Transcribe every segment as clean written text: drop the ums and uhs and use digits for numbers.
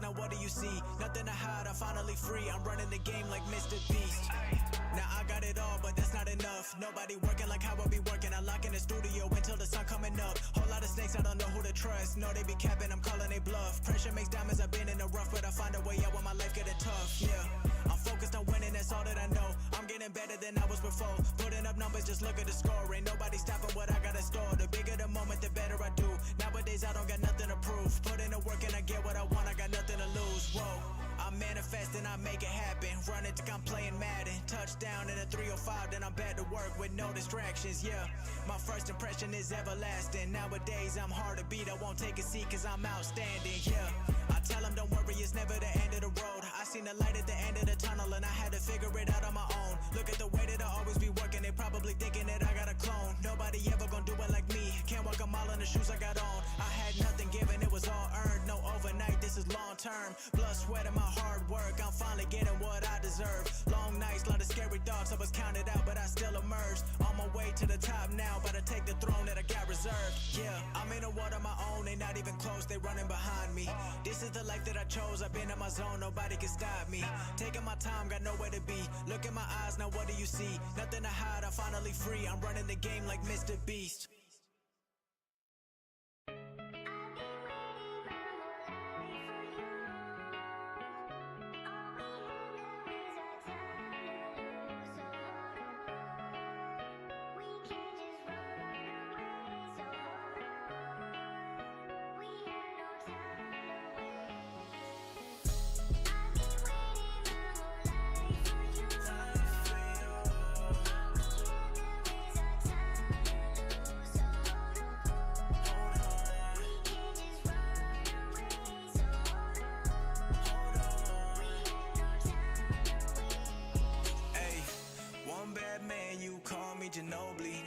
eyes, now what do you see? Nothing to hide, I'm finally free. I'm running the game like Mr. Beast. Now I got it all, but that's not enough. Nobody working like how I be working. I lock in the studio until the sun coming up. Whole lot of snakes, I don't know who to trust. Know they be capping, I'm calling they bluff. Pressure makes diamonds, I've been in the rough, but I find a way out when my life getting tough. Yeah, I'm focused on winning, that's all that I know. I'm getting better than I was before. Putting up numbers, just look at the score. Ain't nobody stopping what I got in store. The bigger the moment, the better I do. Nowadays I don't got nothing to prove. Put in the work and I get what I want, I got nothing to lose. Whoa, I manifest and I make it happen. Run it like I'm playing Madden. Touchdown in a 305, then I'm back to work with no distractions. Yeah, my first impression is everlasting. Nowadays I'm hard to beat, I won't take a seat cause I'm outstanding. Yeah, I tell them don't worry, it's never the end of the road. I seen the light at the end of the tunnel and I had to figure it out on my own. Look at the way that I always be working, they probably thinking that I got a clone. Nobody ever gonna do it like me, can't walk a mile in the shoes I got on. I had nothing given, it was all earned, no overnight, this is long term. Blood, sweat and my hard work, I'm finally getting what I deserve. Long nights, lot of scary thoughts, I was counted out but I still emerged. On my way to the top now, about to take the throne that I got reserved. Yeah, I'm in a world of my own, they not even close, they running behind me. This is the life that I chose, I've been in my zone, nobody can stop me. Taking my time, got nowhere to be. Look in my eyes, now what do you see? Nothing to hide, I'm finally free. I'm running the game like Mr. Beast.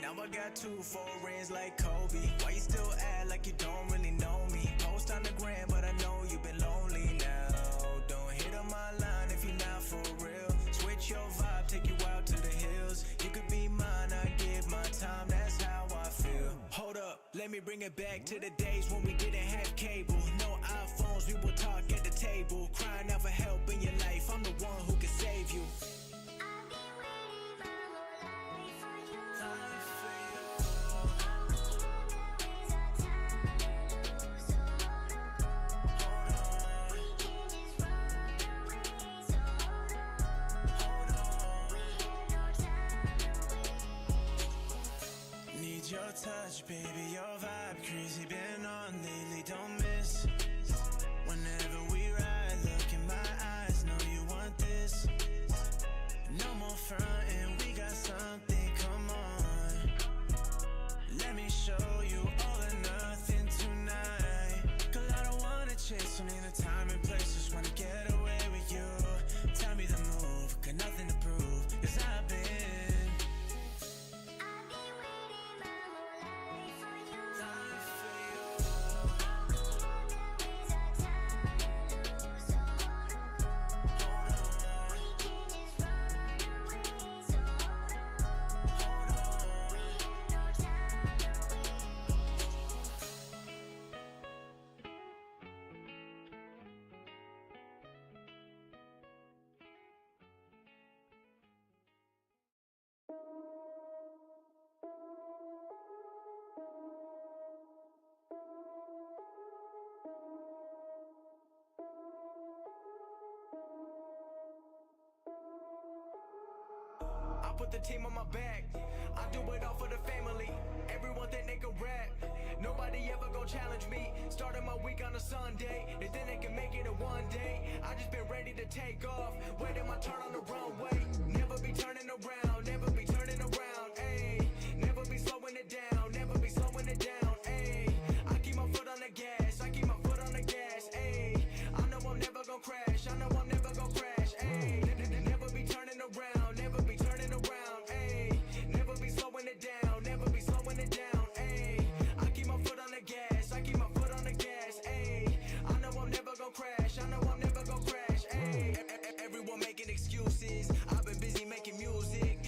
Now I got 2 foreigns like Kobe. Why you still act like you don't really know me? Post on the gram, but I know you've been lonely now. Don't hit on my line if you're not for real. Switch your vibe, take you out to the hills. You could be mine, I give my time, that's how I feel. Hold up, let me bring it back to the days when we didn't have cable. No iPhones, we would talk at the table. Crying out for help in your life, I'm the one who can save you. Your touch, baby, your vibe, crazy, been on lately, don't miss. Whenever we ride, look in my eyes, know you want this. No more frontin', we got something, come on. Let me show you all or nothing tonight. Girl, I don't wanna chase, don't need a time and place, just wanna get away with you. Tell me the move, got nothing to prove, cause I've been put the team on my back, I do it all for the family. Everyone think they can rap, nobody ever gon' challenge me. Started my week on a Sunday, they think they can make it in one day. I just been ready to take off, waiting my turn on the runway. Never be turning around, never be turning around, ayy. Never be slowing it down, never be slowing it down, ayy. I keep my foot on the gas, I keep my foot on the gas, ayy. I know I'm never gon' crash, I know I'm never gon' crash, ayy. Never be turning around, never be turning around, ayy. Never be slowing it down, never be slowing it down, ayy. I keep my foot on the gas, I keep my foot on the gas, ayy. I know I'm never gon' crash, I know I'm never gon' crash, ayy. Everyone making excuses, I've been busy making music.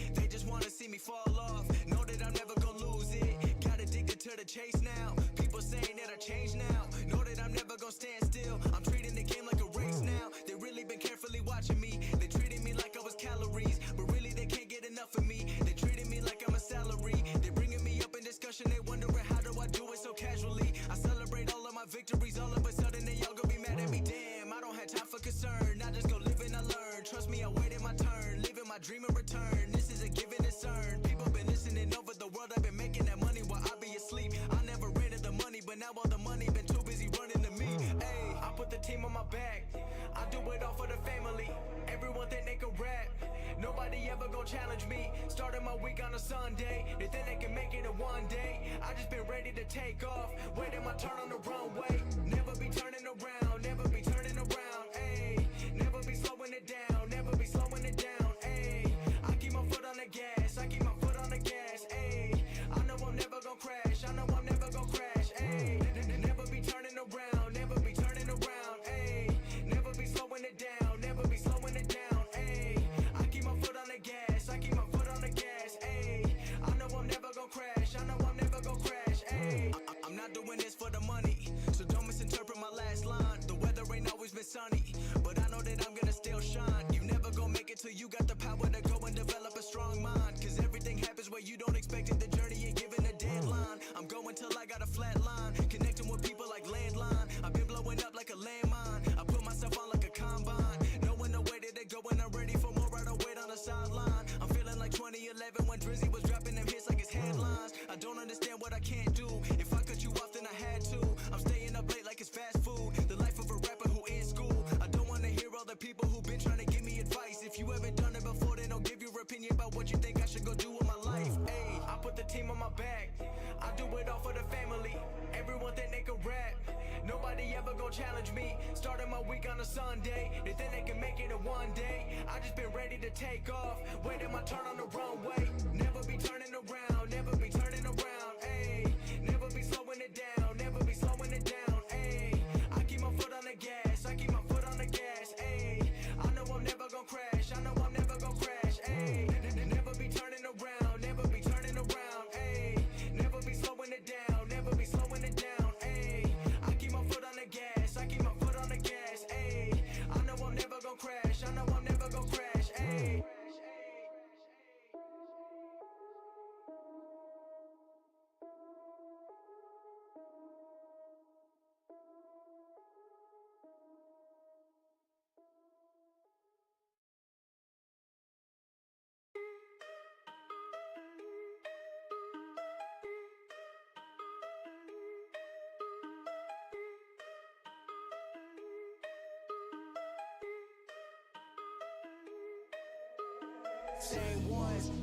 team on my back. I do it all for the family. Everyone think they can rap. Nobody ever gon' challenge me. Started my week on a Sunday. They think they can make it in one day. I just been ready to take off. Waiting my turn on the runway. Never be turning around. Never be turning around. Ayy. Never be slowing it down. Never be slowing it down. Ayy. I keep my foot on the gas. I keep my foot on the gas. Ayy. I know I'm never gon' crash. I know I'm never gon' crash. Ayy. Never be turning around. Never be turning around. Ayy. Never be slowing it down. Never be slowing it down. Ayy. I keep my foot on the gas. I keep my foot on the gas. Ayy. I know I'm never gon' crash. I know I'm never gon' crash. Ayy. I'm not doing this for the money, so don't misinterpret my last line. The weather ain't always been sunny, but I know that I'm gonna still shine. You never gon' make it till you got the power to go and develop a strong mind. Cause everything happens where you don't expect it. The journey ain't given a deadline. I'm going till I got a flat line, connecting with people like landline. I've been blowing up like a landmine. I put myself on like a combine, knowing the way that they go and I'm ready for more. I don't wait on the sideline. I'm feeling like 2011 when Drizzy was dropping them hits like his headlines. I don't understand what I can't do. If I cut you off then I had to. I'm staying up late like it's fast food. The life of a rapper who in school. I don't wanna hear all the people who been trying to give me advice. If you haven't done it before, then don't give your opinion about what you think I should go do with my life. Ayy, I put the team on my back. I do it all for the family. Everyone think they can rap. Nobody ever gon' challenge me. Started my week on a Sunday. They think they can make it in one day. I just been ready to take off. Waiting my turn on the runway. Never be turning around. Never be turning around. Ayy. Never be slowing it down. Never be slowing it down. Ayy. I keep my foot on the gas. I keep my foot on the gas. Ayy. I know I'm never gon' crash. I know I'm never gon' crash. Ayy. Never be turning around. Never be turning around. Ayy. Never be slowing it down. Never be slowing it down. Ayy. I keep my foot on the gas. I keep my foot on the gas. Ayy. I know I'm never gon' crash. I know I'm never gon' crash. Ayy.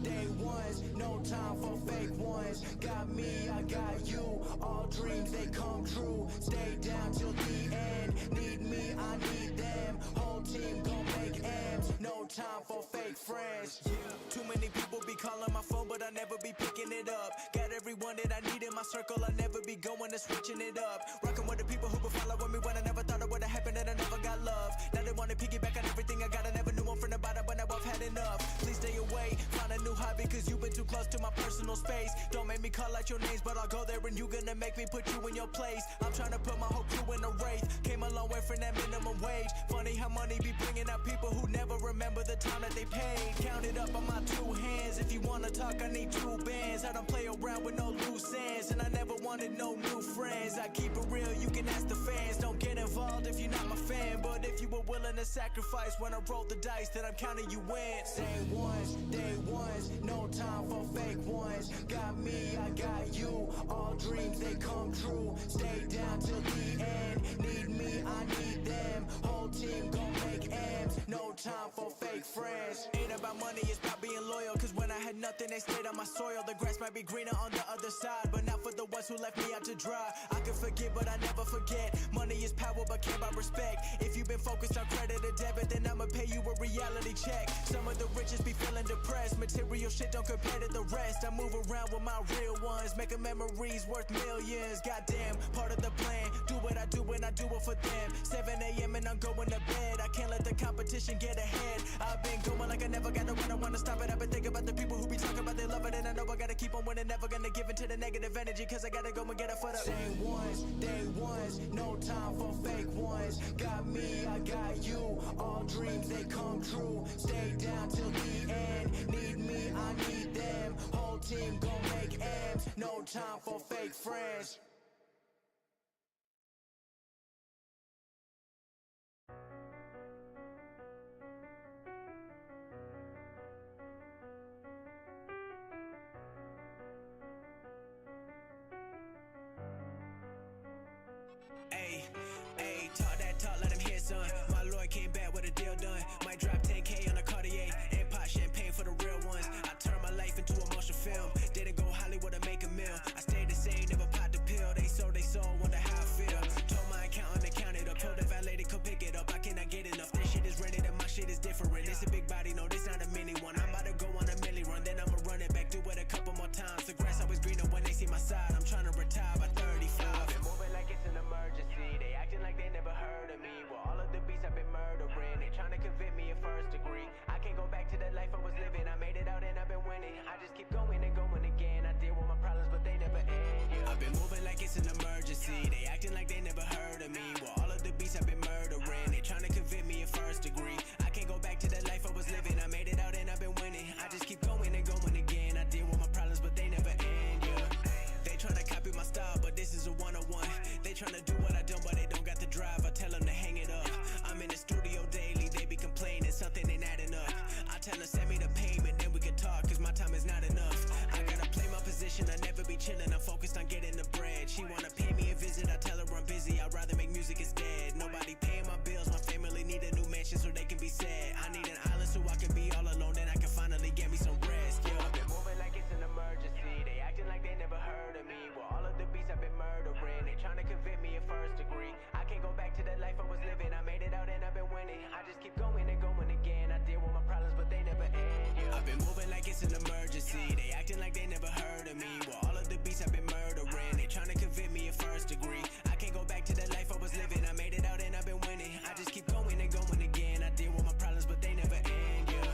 Day ones, no time for fake ones. Got me, I got you. All dreams, they come true. Stay down till the end. Need me, I need them. Whole team gon' make M's. No time for fake friends. Too many people be calling my phone, but I never be picking it up. Got everyone that I need in my circle, I never be going and switching it up. Rocking with the people who been following me when I never thought it would've happened and I never got love. Now they wanna piggyback on everything I got. I never knew them from the bottom, but now I've had enough. Please stay away, find a new hobby, cause you've been too close to my personal space. Don't make me call out your names, but I'll go there and you gonna make me put you in your place. I'm trying to put my whole crew in a wraith. Came a long way from that minimum wage. Funny how money be bringing out people who never remember the time that they paid. Count it up on my two hands. If you wanna talk, I need two bands. I don't play around with no loose ends, and I never wanted no new friends. I keep it real, you can ask the fans. Don't get involved if you're not my fan, but if you were willing to sacrifice when I rolled the dice, then I'm counting you in. Day ones, no time for fake ones. Got me, I got you. All dreams, they come true. Stay down till the end. Need me, I need them. Whole team gon' make M's. No time for fake friends. Ain't about money, it's about being loyal. Cause when I had nothing, they stayed on my soil. The grass might be greener on the other side, but not for the ones who left me out to dry. I can forget, but I never forget. Money is power, but can't buy respect. If you've been focused on credit or debit, then I'ma pay you a reality check. Some of the richest be feeling depressed. Material shit don't compare to the rest. I move around with my real ones, making memories worth millions. Goddamn, part of the plan. Do what I do and I do it for them. 7 a.m. and I'm going to bed. I can't let the competition get ahead. I've been going like I never gotta run. I wanna stop it. I've been thinking about the people who be talking about they love it, and I know I gotta keep on winning. Never gonna give into the negative energy, cause I gotta go and get it for the day ones, no time for fake ones. Got me, I got you. All dreams, they come true. Stay down till the end. Need me, I need them. Whole team gon' make M's. No time for fake friends. Ayy, talk that talk, let him hear meal. I stayed the same, never popped the pill. They sold, wonder how I feel. Told my accountant to count it up, told the valet to come pick it up. I cannot get enough. That shit is rented and my shit is different. It's a big body, no, this not a mini one. I'm about to go on a milli run, then I'ma run it back, do it a couple more times. The grass always greener when they see my side. I'm trying to retire by 35. Been moving like it's an emergency. They acting like they never heard of me. Well, all of the beats I've been murdering. They trying to convict me in first degree. I can't go back to that life I was living. I made it out and I've been winning. I just keep going and going again. I deal with my problems, but they never end. Yeah. I've been moving like it's an emergency. They acting like they never heard of me. Well, all of the beats I've been murdering. They trying to convict me in first degree. I can't go back to that life I was living. I made it out and I've been winning. I just keep going and going again. I deal with my problems, but they never end. Yeah. They trying to copy my style, but this is a one-on-one. They trying to do what I don't, but they don't got the drive. I tell them to hang it up. I'm in the studio daily. They be complaining something ain't adding up. I tell them send me the payment, then we can talk, cause my time is not enough. I gotta play my position, I never be chilling. I'm focused on getting the bread. She wanna pay me a visit, I tell her I'm busy. I'd rather make music instead. Nobody paying my bills, my family need a new mansion so they can be sad. I need an island so I can be all alone, then I can finally get me some rest. Yeah, I've been moving like it's an emergency. They acting like they never heard of me. Well, all of the beats I've been murdering. They trying to convict me in first degree. I can't go back to that life I was living. I made it out and I've been winning. I just keep going and going again. I deal with my problems, but they never end. Yeah. I've been moving like it's an emergency. They acting like they never heard of me. Well, all of the beats I've been murdering. They trying to convict me in first degree. I can't go back to that life I was living. I made it out and I've been winning. I just keep going and going again. I deal with my problems, but they never end. Yeah.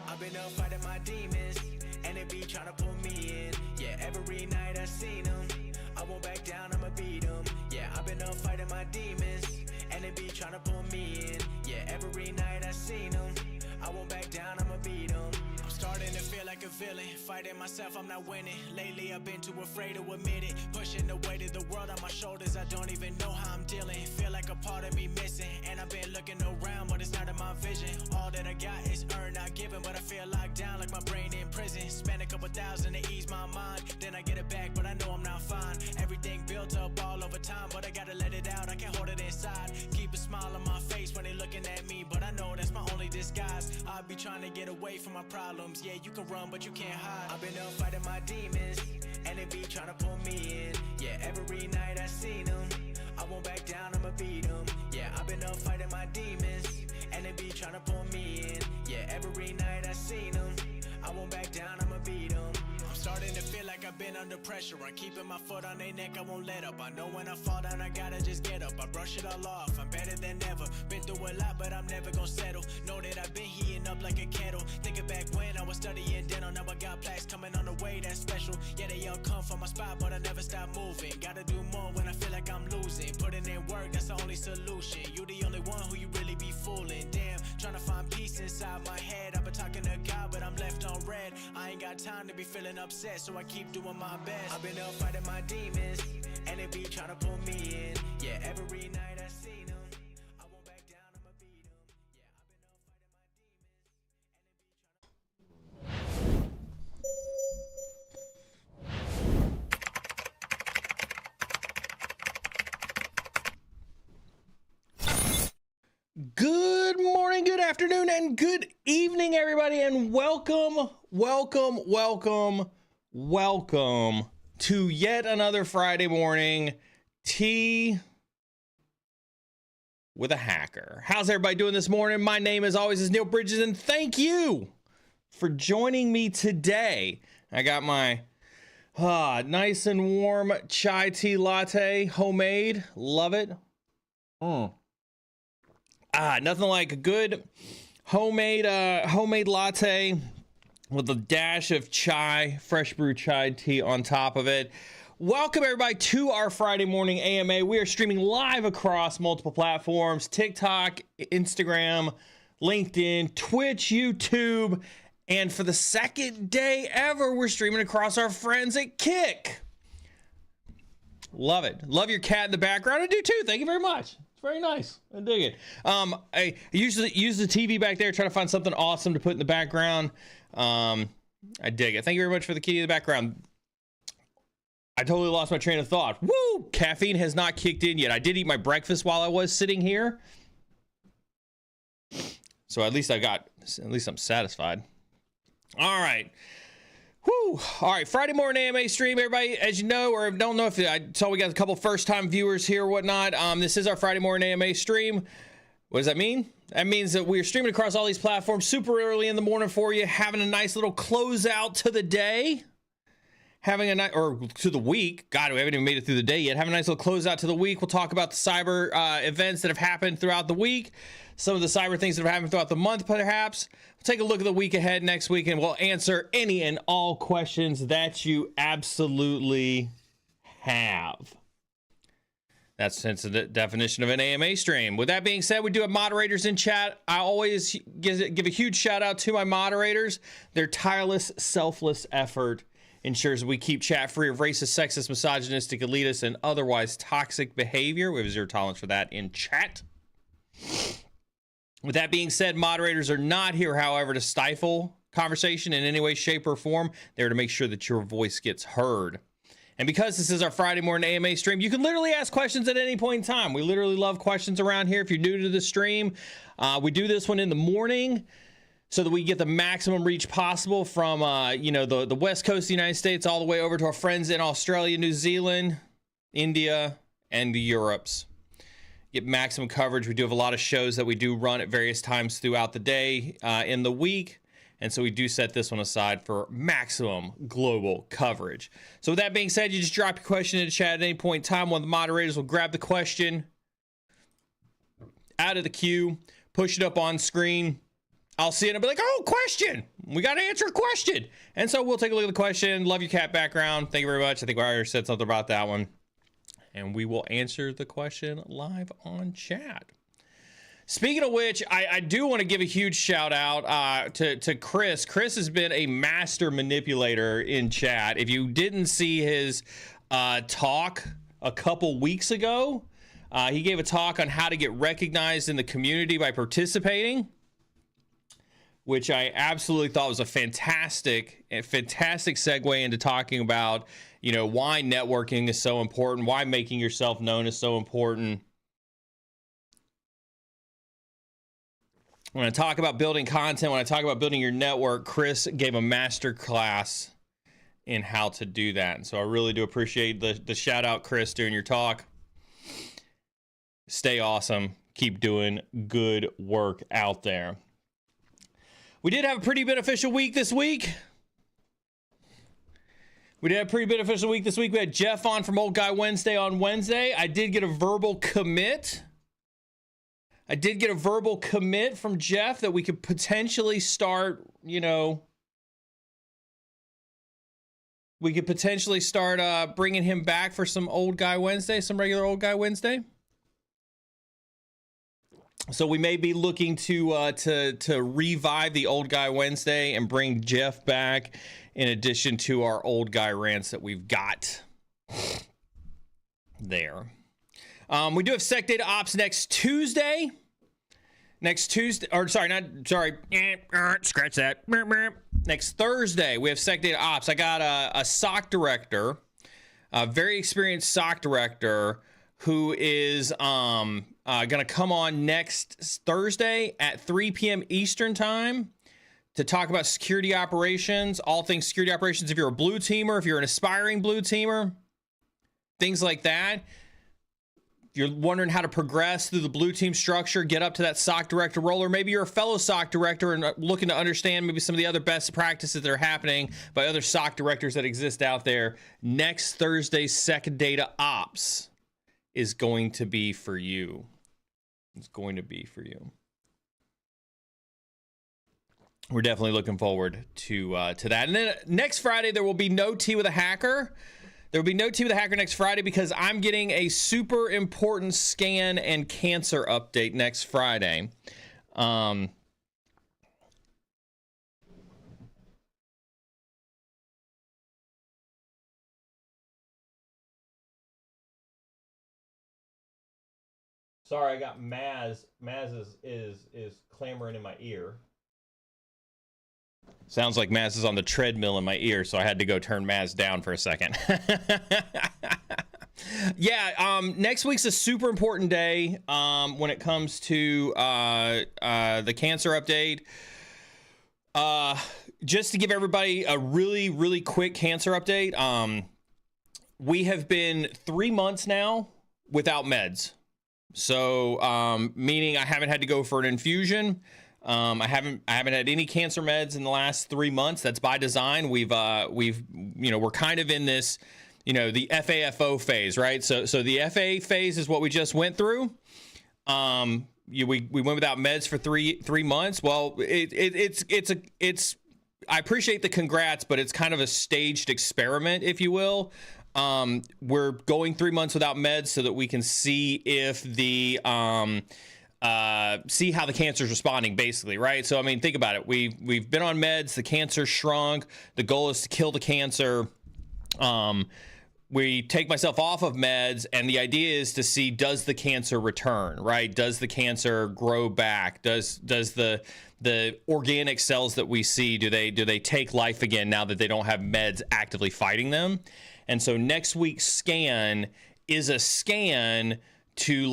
I've been up fighting my demons, and they be tryna pull me in. Yeah, every night I seen them. I won't back down, I'ma beat them. Yeah, I've been up fighting my demons, and they be tryna pull me in. Yeah, every night I seen them. I won't back down, I'ma beat them. I'm starting to feel like a villain, fighting myself, I'm not winning. Lately I've been too afraid to admit it, pushing the weight of the world on my shoulders. I don't even know how I'm dealing, feel like a part of me missing. And I've been looking around, but it's not in my vision. All that I got is earned, not given, but I feel locked down like my brain in prison. Spend a couple thousand to ease my mind, then I get it back, but I know I'm not fine. Everything built up all over time, but I gotta let it out, I can't hold it inside. Keep a smile on my face when they looking at me, but I know that's my only disguise. I be trying to get away from my problems. Yeah, you can run, but you can't hide. I've been up fighting my demons, and they be trying to pull me in. Yeah, every night I seen them. I won't back down, I'ma beat them. Yeah, I've been up fighting my demons, and they be trying to pull me in. Yeah, every night I seen them. I won't back down, I'ma beat them. I'm starting to feel like I've been under pressure. I'm keeping my foot on their neck, I won't let up. I know when I fall down, I gotta just get up. I brush it all off, I'm better than ever. Been through a lot, but I'm never gonna settle. Know that I've been heating up like a kettle. Thinking back when I was studying dental, now I got plaques coming on the way, that's special. Yeah, they all come from my spot, but I never stop moving. Gotta do more when I feel like I'm losing. Putting in work, that's the only solution. You the only one who you really be fooling. Damn, trying to find peace inside my head. I've been talking to God, but I'm left on red. I ain't got time to be feeling upset, so I keep doing my best. I've been up fighting my demons, and they be trying to pull me in. Yeah, every night I seen them. I won't back down, I'ma beat them. Yeah, I've been up fighting my demons, and they be trying. Good morning, good afternoon, and good evening, everybody, and welcome to yet another Friday morning tea with a hacker. How's everybody doing this morning? My name, as always, is Neil Bridges, and thank you for joining me today. I got my nice and warm chai tea latte, homemade. Love it. Nothing like a good homemade latte with a dash of chai, fresh brewed chai tea on top of it. Welcome everybody to our Friday morning AMA. We are streaming live across multiple platforms: TikTok, Instagram, LinkedIn, Twitch, YouTube, And for the second day ever, we're streaming across our friends at Kick. Love it. Love your cat in the background. I do too. Thank you very much. It's very nice. I dig it. I usually use the TV back there, try to find something awesome to put in the background. I dig it. Thank you very much for the kitty in the background. I totally lost my train of thought. Woo! Caffeine has not kicked in yet. I did eat my breakfast while I was sitting here. So at least I'm satisfied. All right. Whew. All right, Friday morning AMA stream, everybody. As you know, or don't know if I saw we got a couple first-time viewers here or whatnot. This is our Friday morning AMA stream. What does that mean? That means that we're streaming across all these platforms super early in the morning for you, having a nice little closeout to the day. Having a night or to the week. God, we haven't even made it through the day yet. Having a nice little closeout to the week. We'll talk about the cyber events that have happened throughout the week. Some of the cyber things that have happened throughout the month, perhaps. We'll take a look at the week ahead next week, and we'll answer any and all questions that you absolutely have. That's the definition of an AMA stream. With that being said, we do have moderators in chat. I always give a huge shout out to my moderators. Their tireless, selfless effort ensures we keep chat free of racist, sexist, misogynistic, elitist, and otherwise toxic behavior. We have zero tolerance for that in chat. With that being said, moderators are not here, however, to stifle conversation in any way, shape, or form. They're to make sure that your voice gets heard. And because this is our Friday morning AMA stream, you can literally ask questions at any point in time. We literally love questions around here. If you're new to the stream, we do this one in the morning so that we get the maximum reach possible from, the West Coast of the United States all the way over to our friends in Australia, New Zealand, India, and the Europes. Get maximum coverage. We do have a lot of shows that we do run at various times throughout the day in the week. And so we do set this one aside for maximum global coverage. So with that being said, you just drop your question in the chat at any point in time. One of the moderators will grab the question out of the queue, push it up on screen. I'll see it and I'll be like, oh, question. We got to answer a question. And so we'll take a look at the question. Love your cat background. Thank you very much. I think we already said something about that one. And we will answer the question live on chat. Speaking of which, I do want to give a huge shout out to Chris. Chris has been a master manipulator in chat. If you didn't see his talk a couple weeks ago, he gave a talk on how to get recognized in the community by participating, which I absolutely thought was a fantastic segue into talking about, why networking is so important, why making yourself known is so important. When I talk about building content, when I talk about building your network, Chris gave a master class in how to do that. And so I really do appreciate the shout out, Chris, during your talk. Stay awesome. Keep doing good work out there. We did have a pretty beneficial week this week. We had Jeff on from Old Guy Wednesday on Wednesday. I did get a verbal commit. From Jeff that we could potentially start, bringing him back for some Old Guy Wednesday, some regular Old Guy Wednesday. So we may be looking to revive the Old Guy Wednesday and bring Jeff back in addition to our Old Guy rants that we've got there. We do have Sec Data Ops next Tuesday. Scratch that. Next Thursday, we have Sec Data Ops. I got a SOC director, a very experienced SOC director who is going to come on next Thursday at 3 p.m. Eastern time to talk about security operations, all things security operations. If you're a blue teamer, if you're an aspiring blue teamer, things like that. If you're wondering how to progress through the blue team structure, get up to that SOC director role, or maybe you're a fellow SOC director and looking to understand maybe some of the other best practices that are happening by other SOC directors that exist out there. Next Thursday's Sec Data Ops is going to be for you. It's going to be for you. We're definitely looking forward to that. And then next Friday, there will be no Tea with a Hacker. There will be no Tea with a Hacker next Friday because I'm getting a super important scan and cancer update next Friday. Sorry, I got Maz. Maz is clamoring in my ear. Sounds like Maz is on the treadmill in my ear, so I had to go turn Maz down for a second. Yeah, next week's a super important day when it comes to the cancer update. Just to give everybody a really, really quick cancer update, we have been 3 months now without meds. So, meaning I haven't had to go for an infusion. I haven't had any cancer meds in the last 3 months. That's by design. We're kind of in this, the FAFO phase, right? So the FA phase is what we just went through. We went without meds for three months. Well, it's I appreciate the congrats, but it's kind of a staged experiment, if you will. We're going 3 months without meds so that we can see if see how the cancer is responding, basically, right? So, I mean, think about it. We've been on meds. The cancer shrunk. The goal is to kill the cancer. We take myself off of meds, and the idea is to see, does the cancer return, right? Does the cancer grow back? Does the organic cells that we see, do they take life again now that they don't have meds actively fighting them? And so next week's scan is a scan to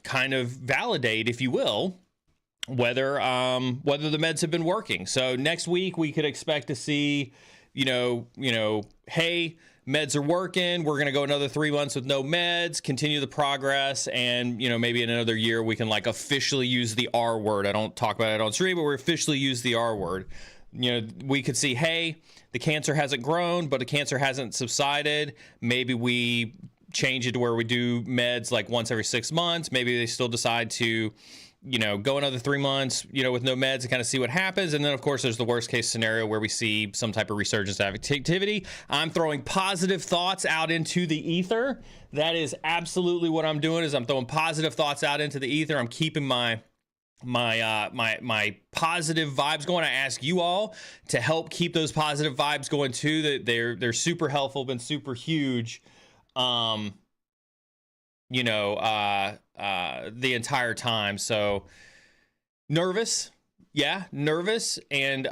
kind of validate, if you will, whether the meds have been working. So next week we could expect to see, hey, meds are working. We're going to go another 3 months with no meds, continue the progress. And, maybe in another year we can officially use the R word. I don't talk about it on stream, but we officially use the R word. We could see, hey, the cancer hasn't grown, but the cancer hasn't subsided. Maybe we change it to where we do meds once every 6 months. Maybe they still decide to, go another 3 months, with no meds and kind of see what happens. And then, of course, there's the worst case scenario where we see some type of resurgence of activity. I'm throwing positive thoughts out into the ether. That is absolutely what I'm doing, is I'm throwing positive thoughts out into the ether. I'm keeping my positive vibes going. I ask you all to help keep those positive vibes going too. That they're super helpful, been super huge. The entire time. So nervous, and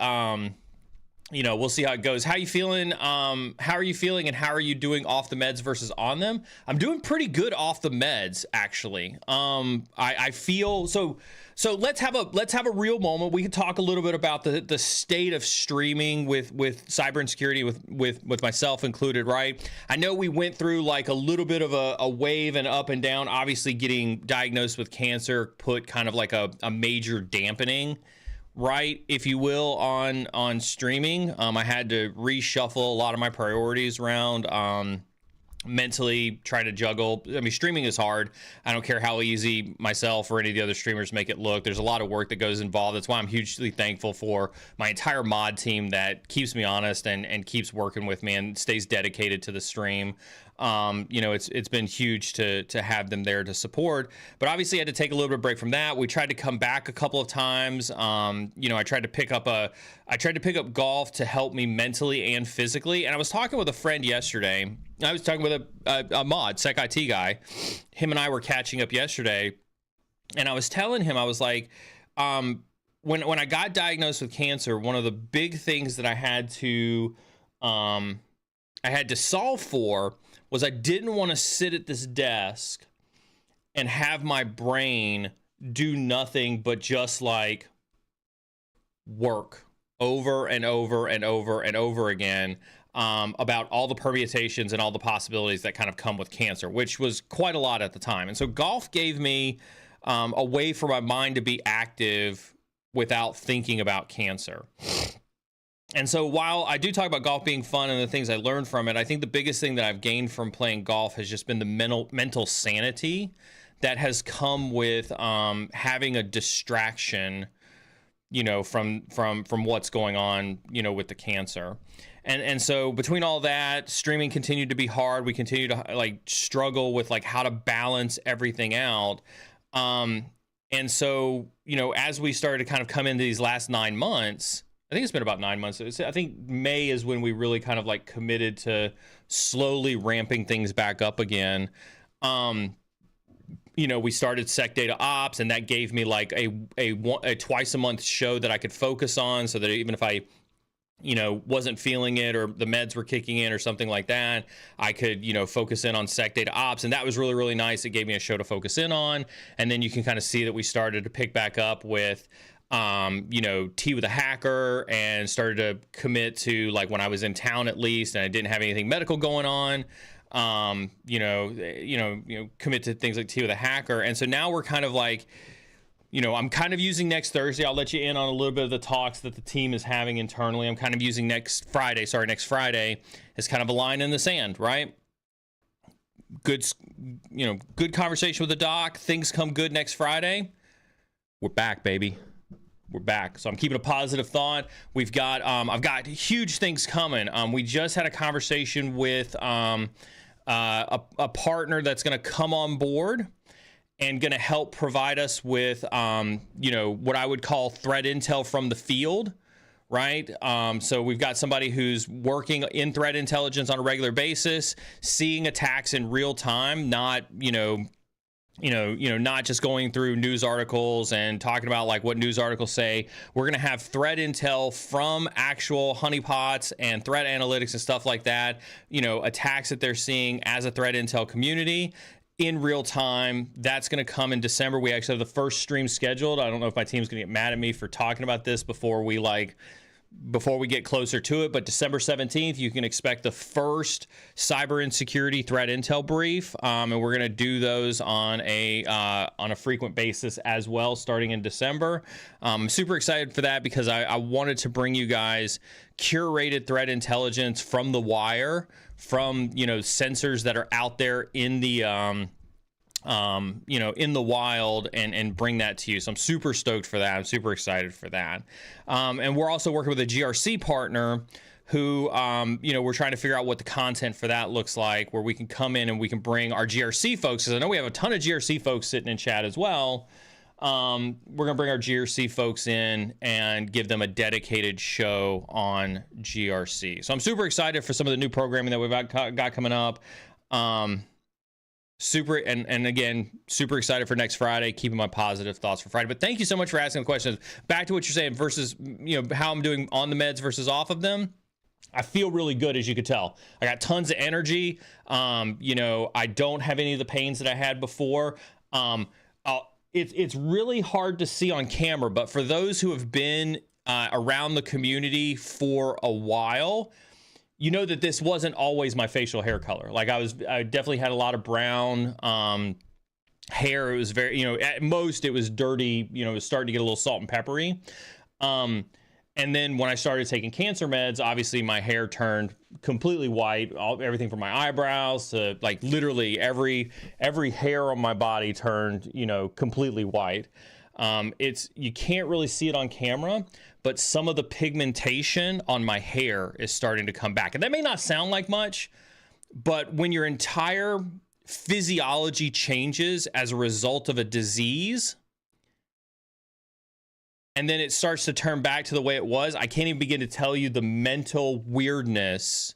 we'll see how it goes. How are you feeling? And how are you doing off the meds versus on them? I'm doing pretty good off the meds, actually. I feel so let's have a real moment. We can talk a little bit about the state of streaming with Cybersecurity with myself included, right? I know we went through a little bit of a wave and up and down. Obviously, getting diagnosed with cancer put kind of a major dampening, right, if you will, on streaming. I had to reshuffle a lot of my priorities around, mentally try to juggle. I mean, streaming is hard. I don't care how easy myself or any of the other streamers make it look. There's a lot of work that goes involved. That's why I'm hugely thankful for my entire mod team that keeps me honest and keeps working with me and stays dedicated to the stream. It's been huge to have them there to support, but obviously I had to take a little bit of break from that. We tried to come back a couple of times. I tried to pick up golf to help me mentally and physically. And I was talking with a friend yesterday. I was talking with a mod, Sec IT guy. Him and I were catching up yesterday, and I was telling him, I was like, when I got diagnosed with cancer, one of the big things that I had to solve for was I didn't want to sit at this desk and have my brain do nothing but just work over and over and over and over again about all the permutations and all the possibilities that kind of come with cancer, which was quite a lot at the time. And so golf gave me a way for my mind to be active without thinking about cancer. And so while I do talk about golf being fun and the things I learned from it, I think the biggest thing that I've gained from playing golf has just been the mental sanity that has come with having a distraction, from what's going on, with the cancer. And so between all that, streaming continued to be hard. We continue to struggle with how to balance everything out. And so, as we started to kind of come into these last 9 months, I think it's been about 9 months. I think May is when we really kind of committed to slowly ramping things back up again. we started Sec Data Ops, and that gave me like a twice a month show that I could focus on, so that even if I wasn't feeling it or the meds were kicking in or something like that, I could, focus in on Sec Data Ops. And that was really, really nice. It gave me a show to focus in on. And then you can kind of see that we started to pick back up with, Tea with a Hacker, and started to commit to, like, when I was in town at least, and I didn't have anything medical going on, commit to things like Tea with a Hacker. And so now we're kind of like, I'm kind of using next Thursday. I'll let you in on a little bit of the talks that the team is having internally. I'm kind of using next Friday as kind of a line in the sand, right? Good conversation with the doc. Things come good next Friday. We're back, baby. We're back. So I'm keeping a positive thought. We've got, I've got huge things coming. We just had a conversation with a partner that's going to come on board and going to help provide us with, what I would call threat intel from the field, right? So we've got somebody who's working in threat intelligence on a regular basis, seeing attacks in real time, not, not just going through news articles and talking about like what news articles say. We're going to have threat intel from actual honeypots and threat analytics and stuff like that, attacks that they're seeing as a threat intel community in real time. That's going to come in December. We actually have the first stream scheduled. I don't know if my team's going to get mad at me for talking about this before we get closer to it, but December 17th, you can expect the first cyber insecurity threat intel brief. And we're going to do those on a frequent basis as well, starting in December. I'm super excited for that because I wanted to bring you guys curated threat intelligence from the wire, from, sensors that are out there in the, in the wild, and bring that to you. So I'm super stoked for that. I'm super excited for that. And we're also working with a GRC partner who, we're trying to figure out what the content for that looks like, where we can come in and we can bring our GRC folks, because I know we have a ton of GRC folks sitting in chat as well. We're going to bring our GRC folks in and give them a dedicated show on GRC. So I'm super excited for some of the new programming that we've got coming up. Super excited for next Friday, keeping my positive thoughts for Friday. But thank you so much for asking the questions. Back to what you're saying versus, how I'm doing on the meds versus off of them. I feel really good, as you could tell. I got tons of energy. I don't have any of the pains that I had before. It's really hard to see on camera, but for those who have been around the community for a while, that this wasn't always my facial hair color. Like I definitely had a lot of brown hair. It was very, at most it was dirty, it was starting to get a little salt and peppery. And then when I started taking cancer meds, obviously my hair turned completely white, everything from my eyebrows to like literally every hair on my body turned, completely white. You can't really see it on camera, but some of the pigmentation on my hair is starting to come back. And that may not sound like much, but when your entire physiology changes as a result of a disease, and then it starts to turn back to the way it was, I can't even begin to tell you the mental weirdness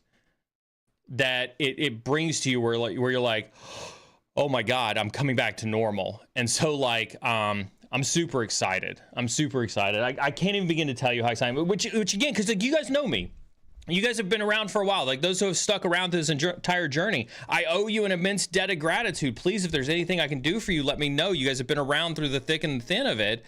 that it brings to you, where you're like, oh my God, I'm coming back to normal. And so like, I'm super excited. I can't even begin to tell you how excited, which again, because like, you guys know me. You guys have been around for a while. Like those who have stuck around through this entire journey, I owe you an immense debt of gratitude. Please, if there's anything I can do for you, let me know. You guys have been around through the thick and the thin of it.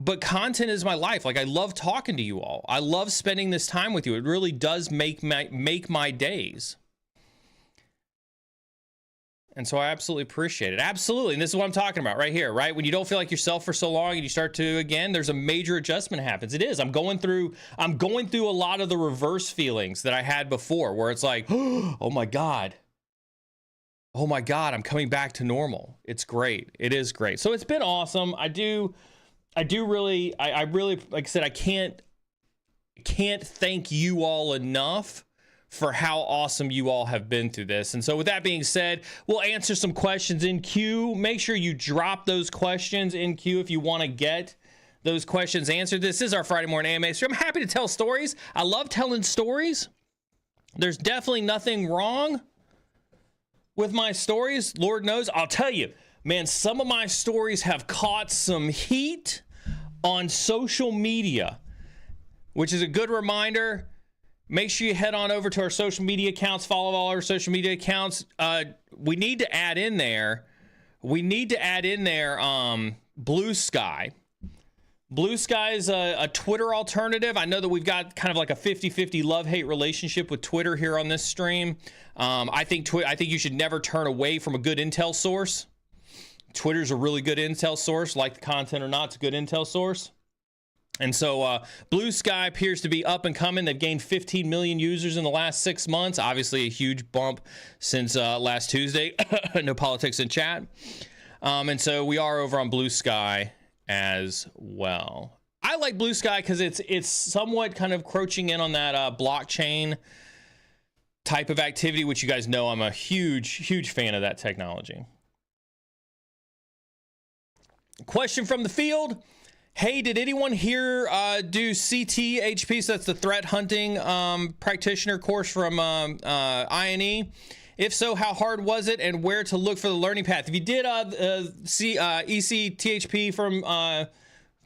But content is my life. Like I love talking to you all. I love spending this time with you. It really does make my days. And so I absolutely appreciate it. Absolutely. And this is what I'm talking about right here, right? When you don't feel like yourself for so long and you start to, again, there's a major adjustment happens. It is. I'm going through a lot of the reverse feelings that I had before, where it's like, oh my God, I'm coming back to normal. It's great. It is great. So it's been awesome. I really, like I said, I can't thank you all enough for how awesome you all have been through this. And so with that being said, we'll answer some questions in queue. Make sure you drop those questions in queue if you want to get those questions answered. This is our Friday morning AMA stream. I'm happy to tell stories. I love telling stories. There's definitely nothing wrong with my stories. Lord knows, I'll tell you, man, some of my stories have caught some heat on social media, which is a good reminder. Make sure you head on over to our social media accounts, follow all our social media accounts. We need to add in there. Blue Sky. Blue Sky is a Twitter alternative. I know that we've got kind of like a 50-50 love-hate relationship with Twitter here on this stream. I think you should never turn away from a good intel source. Twitter's a really good intel source. Like the content or not, it's a good intel source. And so Blue Sky appears to be up and coming. They've gained 15 million users in the last 6 months. Obviously a huge bump since last Tuesday. No politics in chat. And so we are over on Blue Sky as well. I like Blue Sky because it's somewhat kind of crouching in on that blockchain type of activity, which you guys know I'm a huge fan of that technology. Question from the field. Hey, did anyone here do CTHP? So that's the threat hunting practitioner course from INE. If so, how hard was it, and where to look for the learning path? If you did see ECTHP from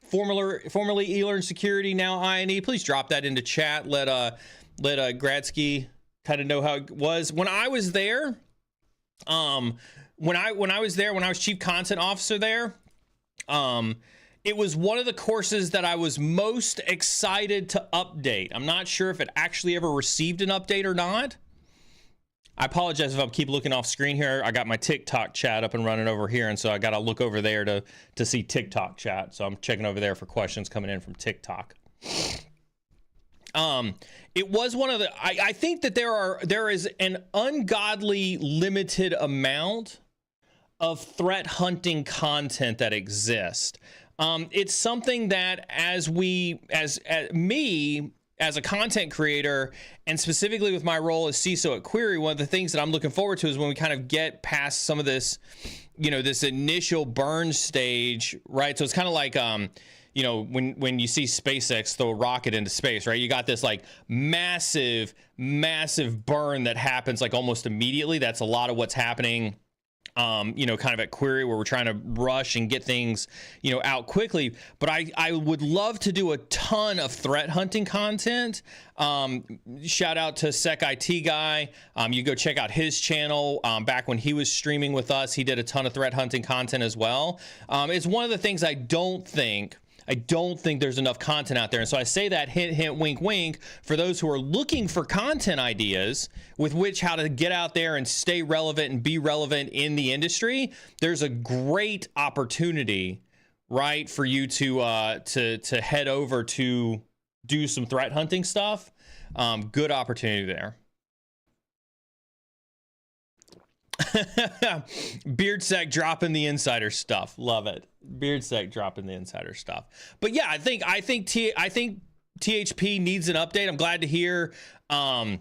formerly eLearn Security, now INE, please drop that into chat. Let Gradsky kind of know how it was. When I was there, when I was chief content officer there, it was one of the courses that I was most excited to update. I'm not sure if it actually ever received an update or not. I apologize if I keep looking off screen here. I got my TikTok chat up and running over here, and so I got to look over there to see TikTok chat. So I'm checking over there for questions coming in from TikTok. It was one of the. I think that there is an ungodly limited amount of threat hunting content that exists. It's something that as a content creator, and specifically with my role as CISO at Query, one of the things that I'm looking forward to is when we kind of get past some of this, this initial burn stage, right? So it's kind of like, when you see SpaceX throw a rocket into space, right? You got this like massive burn that happens like almost immediately. That's a lot of what's happening kind of at Query, where we're trying to rush and get things, out quickly. But I would love to do a ton of threat hunting content. Shout out to Sec IT Guy. You go check out his channel. Back when he was streaming with us, he did a ton of threat hunting content as well. It's one of the things I don't think there's enough content out there. And so I say that hint, hint, wink, wink for those who are looking for content ideas with which how to get out there and stay relevant and be relevant in the industry. There's a great opportunity, right, for you to head over to do some threat hunting stuff. Good opportunity there. Beardsec dropping the insider stuff. Love it. Beardsec dropping the insider stuff. But yeah, I think THP needs an update. I'm glad to hear. I'm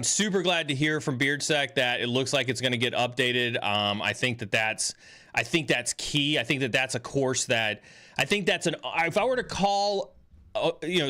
super glad to hear from Beardsec that it looks like it's going to get updated. I think that's key. I think that's a course that if I were to call.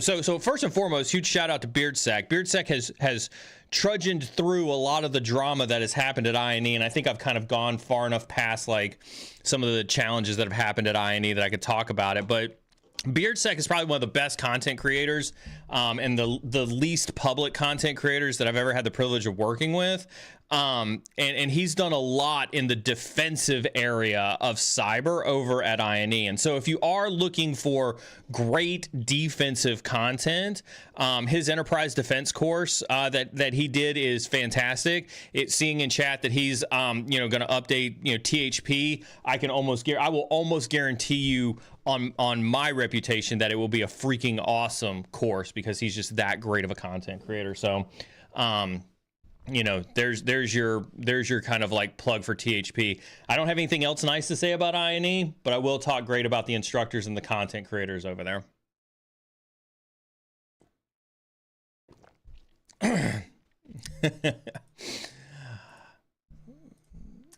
So first and foremost, huge shout out to Beardsec. Beardsec has trudged through a lot of the drama that has happened at INE, and I think I've kind of gone far enough past like some of the challenges that have happened at INE that I could talk about it. But Beardsec is probably one of the best content creators and the least public content creators that I've ever had the privilege of working with. And he's done a lot in the defensive area of cyber over at INE. And so if you are looking for great defensive content, his enterprise defense course that he did is fantastic. It's seeing in chat that he's going to update THP. I will almost guarantee you on my reputation that it will be a freaking awesome course because he's just that great of a content creator. So there's your kind of like plug for THP. I don't have anything else nice to say about INE, but I will talk great about the instructors and the content creators over there.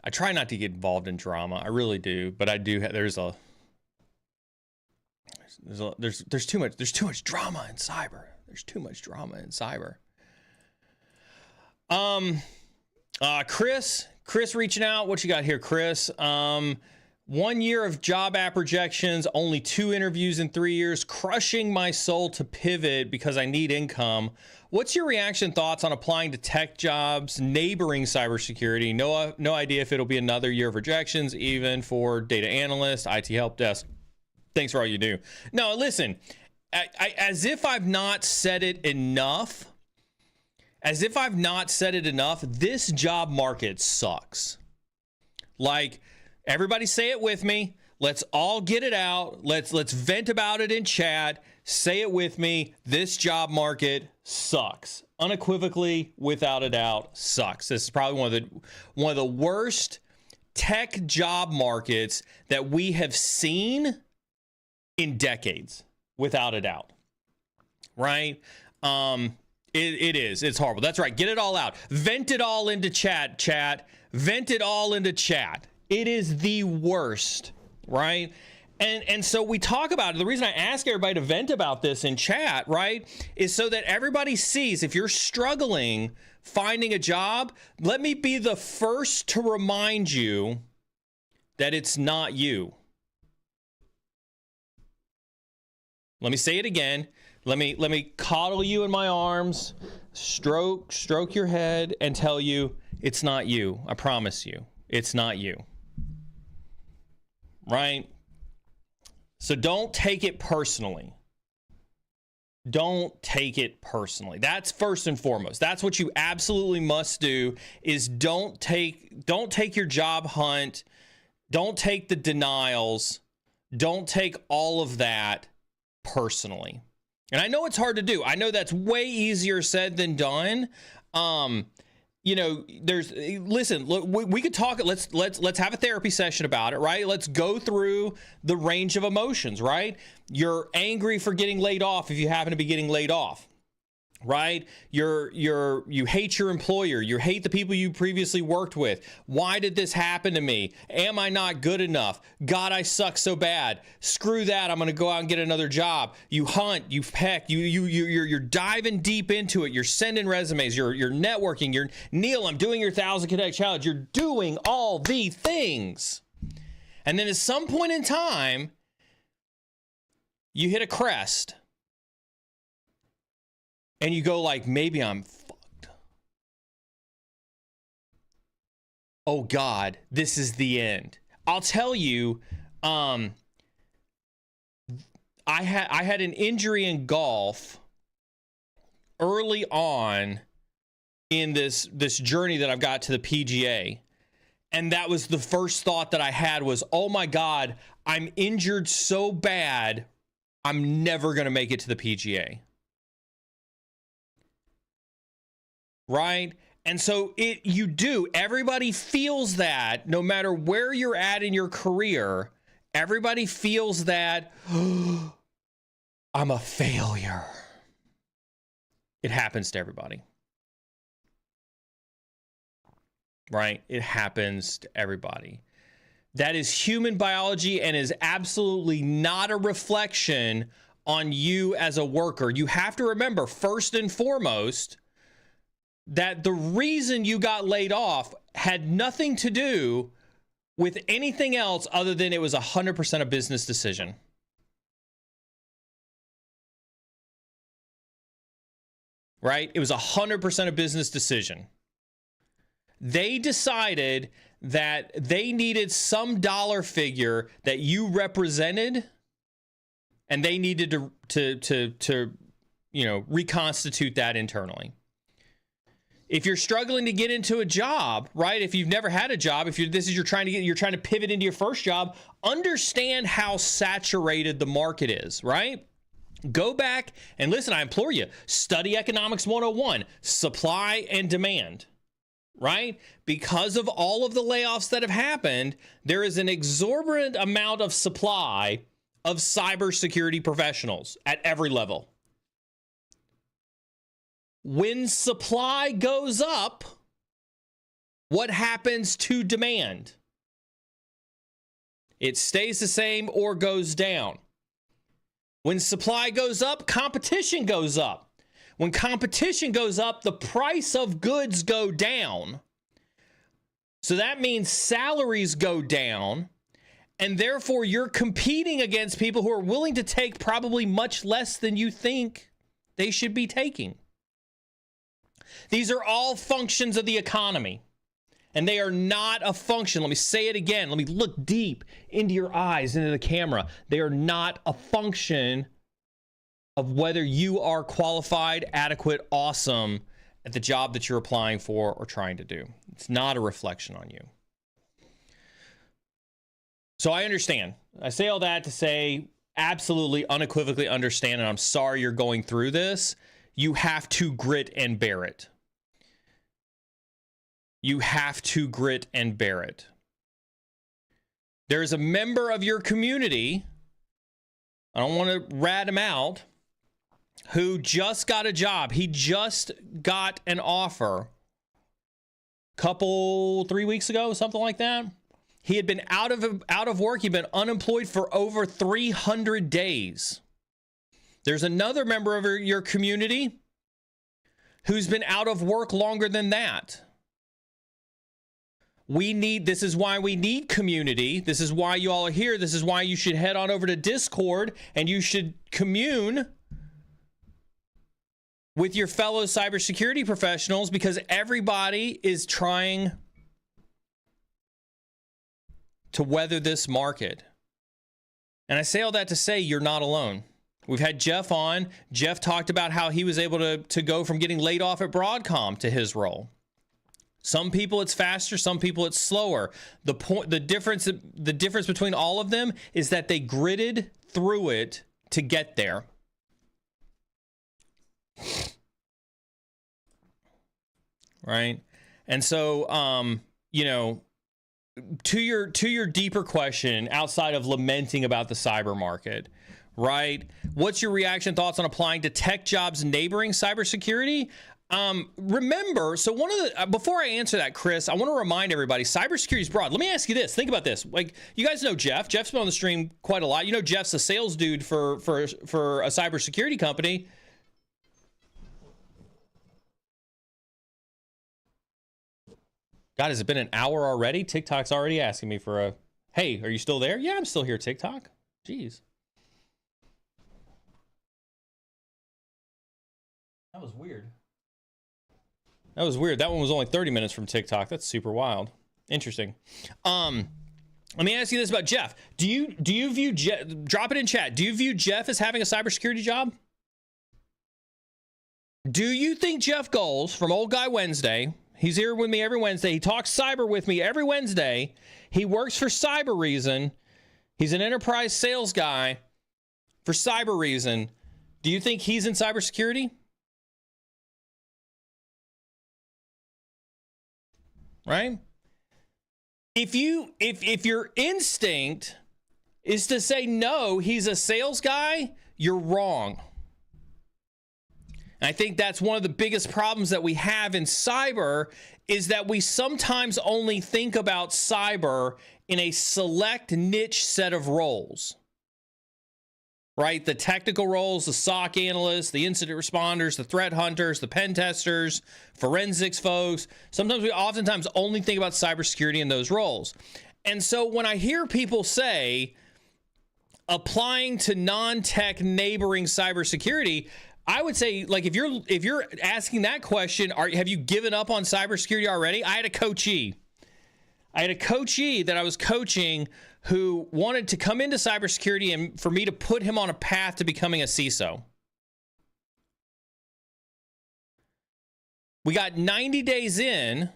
I try not to get involved in drama. I really do, but I do. There's too much drama in cyber. There's too much drama in cyber. Chris reaching out. What you got here, Chris? 1 year of job app rejections, only 2 interviews in 3 years, crushing my soul to pivot because I need income. What's your reaction, thoughts on applying to tech jobs, neighboring cybersecurity? No idea if it'll be another year of rejections, even for data analyst, IT help desk. Thanks for all you do. No, listen, as if I've not said it enough, this job market sucks. Like, everybody say it with me. Let's all get it out. Let's vent about it in chat. Say it with me. This job market sucks. Unequivocally, without a doubt, sucks. This is probably one of the worst tech job markets that we have seen in decades, without a doubt. Right? It is. It's horrible. That's right. Get it all out. Vent it all into chat. Vent it all into chat. It is the worst, right? And so we talk about it. The reason I ask everybody to vent about this in chat, right, is so that everybody sees if you're struggling finding a job, let me be the first to remind you that it's not you. Let me say it again. Let me coddle you in my arms, stroke your head, and tell you it's not you. I promise you, it's not you. Right? So don't take it personally. Don't take it personally. That's first and foremost. That's what you absolutely must do, is don't take your job hunt, don't take the denials, don't take all of that personally. And I know it's hard to do. I know that's way easier said than done. You know, listen, look, we could talk. Let's have a therapy session about it, right? Let's go through the range of emotions, right? You're angry for getting laid off if you happen to be getting laid off, right? You hate your employer. You hate the people you previously worked with. Why did this happen to me? Am I not good enough? God, I suck so bad. Screw that. I'm going to go out and get another job. You hunt, you peck, you're diving deep into it. You're sending resumes, you're networking, Neil, I'm doing your 1,000 Connect challenge. You're doing all the things. And then at some point in time, you hit a crest. And you go like, maybe I'm fucked. Oh God, this is the end. I'll tell you, I had an injury in golf early on in this journey that I've got to the PGA. And that was the first thought that I had was, oh my God, I'm injured so bad, I'm never going to make it to the PGA. Right? And so you do. Everybody feels that no matter where you're at in your career, everybody feels that, oh, I'm a failure. It happens to everybody. Right? It happens to everybody. That is human biology and is absolutely not a reflection on you as a worker. You have to remember, first and foremost, that the reason you got laid off had nothing to do with anything else other than it was 100% a business decision. Right? It was 100% a business decision. They decided that they needed some dollar figure that you represented, and they needed to reconstitute that internally. If you're struggling to get into a job, right? If you've never had a job, you're trying to pivot into your first job, understand how saturated the market is, right? Go back and listen, I implore you, study Economics 101, supply and demand, right? Because of all of the layoffs that have happened, there is an exorbitant amount of supply of cybersecurity professionals at every level. When supply goes up, what happens to demand? It stays the same or goes down. When supply goes up, competition goes up. When competition goes up, the price of goods go down. So that means salaries go down, and therefore you're competing against people who are willing to take probably much less than you think they should be taking. These are all functions of the economy, and they are not a function. Let me say it again. Let me look deep into your eyes, into the camera. They are not a function of whether you are qualified, adequate, awesome at the job that you're applying for or trying to do. It's not a reflection on you. So I understand. I say all that to say absolutely unequivocally understand, and I'm sorry you're going through this. You have to grit and bear it. You have to grit and bear it. There is a member of your community, I don't want to rat him out, who just got a job. He just got an offer couple 3 weeks ago, something like that. He had been out of work. He'd been unemployed for over 300 days. There's another member of your community who's been out of work longer than that. This is why we need community. This is why you all are here. This is why you should head on over to Discord and you should commune with your fellow cybersecurity professionals, because everybody is trying to weather this market. And I say all that to say you're not alone. We've had Jeff on. Jeff talked about how he was able to go from getting laid off at Broadcom to his role. Some people it's faster, some people it's slower. The difference between all of them is that they gritted through it to get there. Right? And so to your deeper question, outside of lamenting about the cyber market, right? What's your reaction, thoughts on applying to tech jobs neighboring cybersecurity? Remember, so before I answer that, Chris, I want to remind everybody, cybersecurity is broad. Let me ask you this. Think about this. Like, you guys know Jeff. Jeff's been on the stream quite a lot. You know, Jeff's a sales dude for a cybersecurity company. God, has it been an hour already? TikTok's already asking me for hey, are you still there? Yeah, I'm still here, TikTok. Jeez. That was weird. That one was only 30 minutes from TikTok. That's super wild. Interesting. Let me ask you this about Jeff. Do you view Jeff, drop it in chat. Do you view Jeff as having a cybersecurity job? Do you think Jeff Goals from Old Guy Wednesday, he's here with me every Wednesday, he talks cyber with me every Wednesday, he works for Cyber Reason, he's an enterprise sales guy for Cyber Reason, do you think he's in cybersecurity? Right? If your instinct is to say no, he's a sales guy, you're wrong. And I think that's one of the biggest problems that we have in cyber, is that we sometimes only think about cyber in a select niche set of roles. Right? The technical roles, the SOC analysts, the incident responders, the threat hunters, the pen testers, forensics folks. Sometimes we oftentimes only think about cybersecurity in those roles. And so when I hear people say applying to non-tech neighboring cybersecurity, I would say, like, if you're asking that question, have you given up on cybersecurity already? I had a coachee that I was coaching who wanted to come into cybersecurity and for me to put him on a path to becoming a CISO. We got 90 days in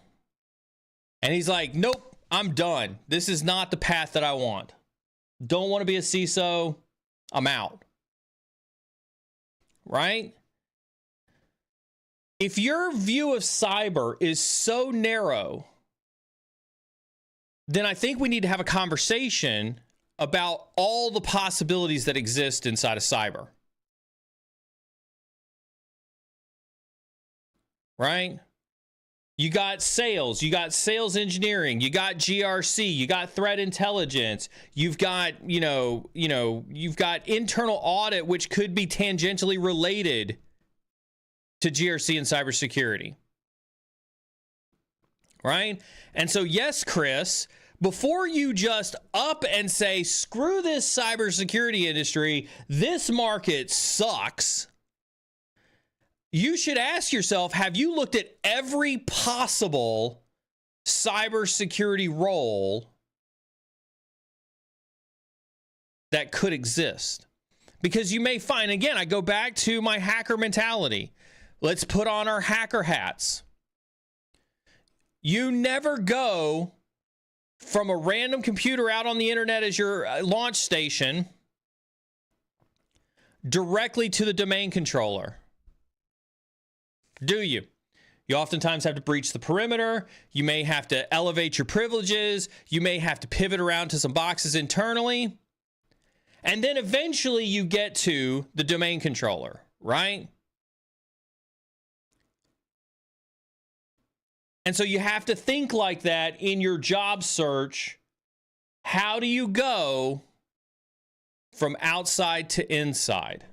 and he's like, nope, I'm done. This is not the path that I want. Don't want to be a CISO. I'm out. Right? If your view of cyber is so narrow, then I think we need to have a conversation about all the possibilities that exist inside of cyber. Right? You got sales, you got sales engineering, you got GRC, you got threat intelligence, you've got, you've got internal audit, which could be tangentially related to GRC and cybersecurity. right? And so, yes, Chris, before you just up and say, screw this cybersecurity industry, this market sucks, you should ask yourself, have you looked at every possible cybersecurity role that could exist? Because you may find, again, I go back to my hacker mentality. Let's put on our hacker hats. You never go from a random computer out on the internet as your launch station directly to the domain controller. Do you? You oftentimes have to breach the perimeter. You may have to elevate your privileges. You may have to pivot around to some boxes internally. And then eventually you get to the domain controller, right? And so you have to think like that in your job search. How do you go from outside to inside?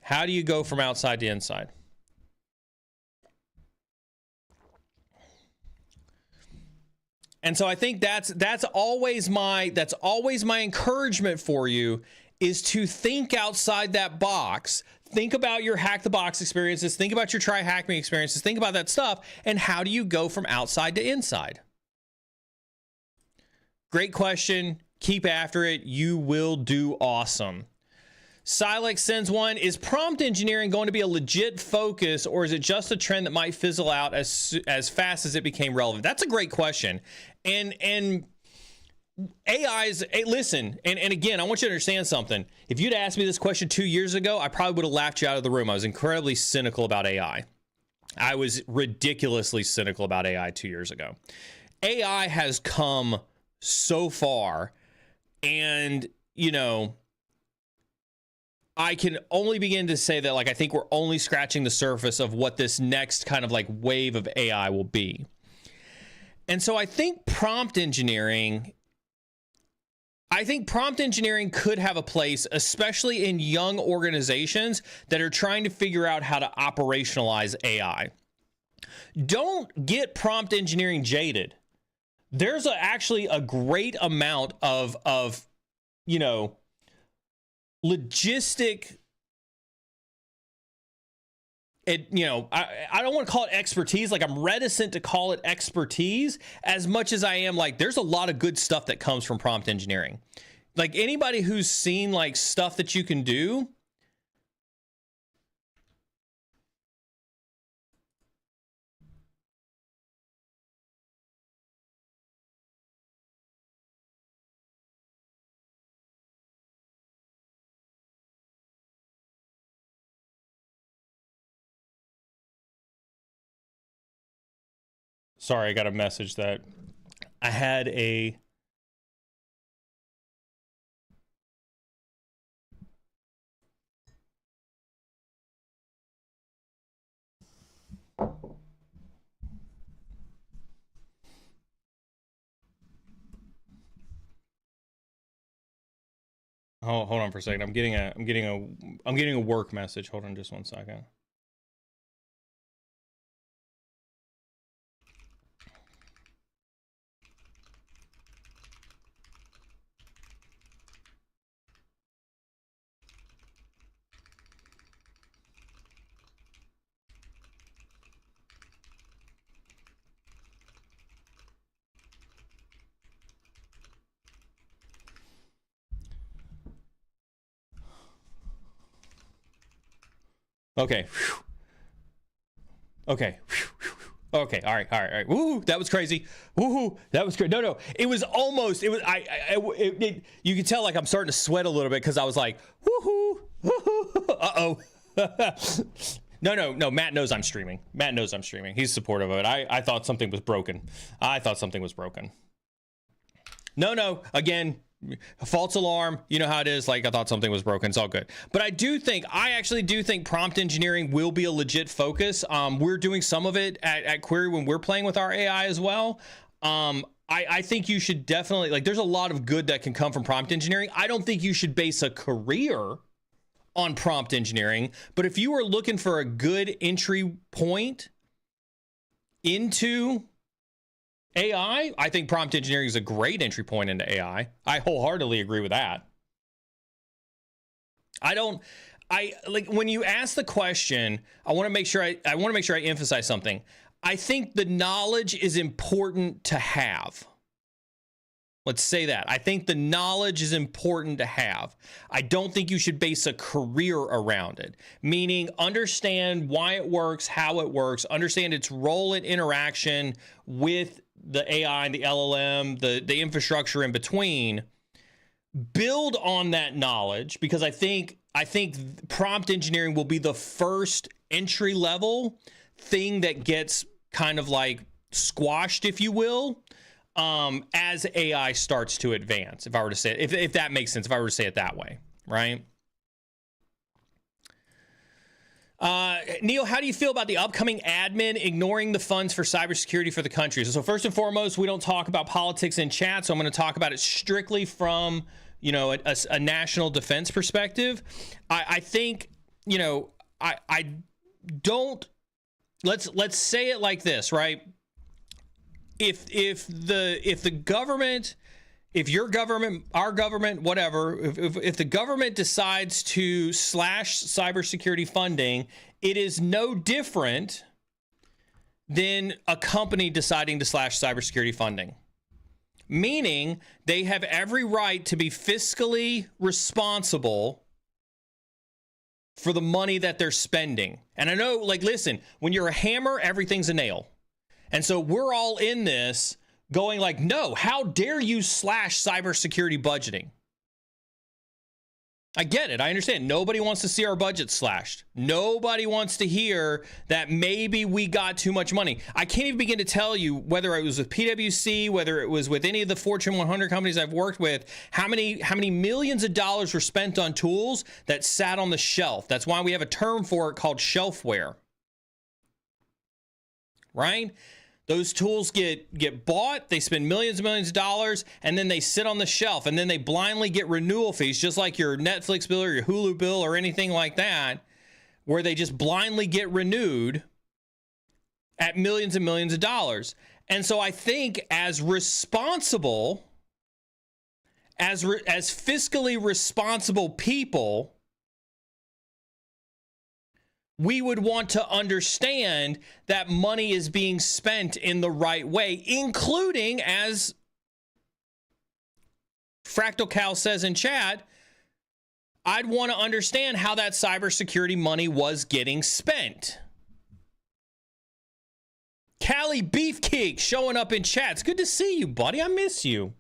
How do you go from outside to inside? And so I think that's always my encouragement for you, is to think outside that box. Think about your hack the box experiences. Think about your try hack me experiences. Think about that stuff. And how do you go from outside to inside? Great question. Keep after it. You will do awesome. Silex sends one. Is prompt engineering going to be a legit focus, or is it just a trend that might fizzle out as fast as it became relevant? That's a great question. And AI is, hey, listen, and again, I want you to understand something. If you'd asked me this question 2 years ago, I probably would have laughed you out of the room. I was incredibly cynical about AI. I was ridiculously cynical about AI 2 years ago. AI has come so far, and, you know, I can only begin to say that, like, I think we're only scratching the surface of what this next kind of like wave of AI will be. And so I think prompt engineering could have a place, especially in young organizations that are trying to figure out how to operationalize AI. Don't get prompt engineering jaded. There's actually a great amount of you know, logistic, you know, I don't want to call it expertise. Like, I'm reticent to call it expertise as much as I am like, there's a lot of good stuff that comes from prompt engineering. Like, anybody who's seen like stuff that you can do, sorry, I got a message that I had a hold on for a second. I'm getting a work message. Hold on just 1 second. Okay. Okay. Okay. All right. Woo, that was crazy. Woo, that was crazy. No. It was almost. It was. You could tell like I'm starting to sweat a little bit because I was like, woohoo. Uh-oh. No. Matt knows I'm streaming. He's supportive of it. I thought something was broken. No. Again, false alarm. You know how it is. Like, I thought something was broken. It's all good. But I actually do think prompt engineering will be a legit focus. We're doing some of it at Query when we're playing with our AI as well. I think you should definitely, like, there's a lot of good that can come from prompt engineering. I don't think you should base a career on prompt engineering, but if you are looking for a good entry point into AI, I think prompt engineering is a great entry point into AI. I wholeheartedly agree with that. I like when you ask the question, I want to make sure I emphasize something. I think the knowledge is important to have. Let's say that. I think the knowledge is important to have. I don't think you should base a career around it, meaning understand why it works, how it works, understand its role in interaction with the AI and the LLM, the infrastructure in between. Build on that knowledge, because I think prompt engineering will be the first entry level thing that gets kind of like squashed, if you will, as AI starts to advance. If I were to say it, if that makes sense, if I were to say it that way, right? Neil, how do you feel about the upcoming admin ignoring the funds for cybersecurity for the country? So first and foremost, we don't talk about politics in chat, so I'm going to talk about it strictly from, you know, a national defense perspective. I think, you know, I don't, let's say it like this, right? If the government, if your government, our government, whatever, if the government decides to slash cybersecurity funding, it is no different than a company deciding to slash cybersecurity funding. Meaning they have every right to be fiscally responsible for the money that they're spending. And I know, like, listen, when you're a hammer, everything's a nail. And so we're all in this going like, no, how dare you slash cybersecurity budgeting? I get it. I understand. Nobody wants to see our budget slashed. Nobody wants to hear that maybe we got too much money. I can't even begin to tell you, whether it was with PwC, whether it was with any of the Fortune 100 companies I've worked with, how many millions of dollars were spent on tools that sat on the shelf. That's why we have a term for it called shelfware. Right? Those tools get bought, they spend millions and millions of dollars, and then they sit on the shelf, and then they blindly get renewal fees, just like your Netflix bill or your Hulu bill or anything like that, where they just blindly get renewed at millions and millions of dollars. And so I think as responsible, as fiscally responsible people, we would want to understand that money is being spent in the right way, including, as Fractal Cal says in chat, I'd want to understand how that cybersecurity money was getting spent. Cali Beefcake showing up in chat. It's good to see you, buddy. I miss you.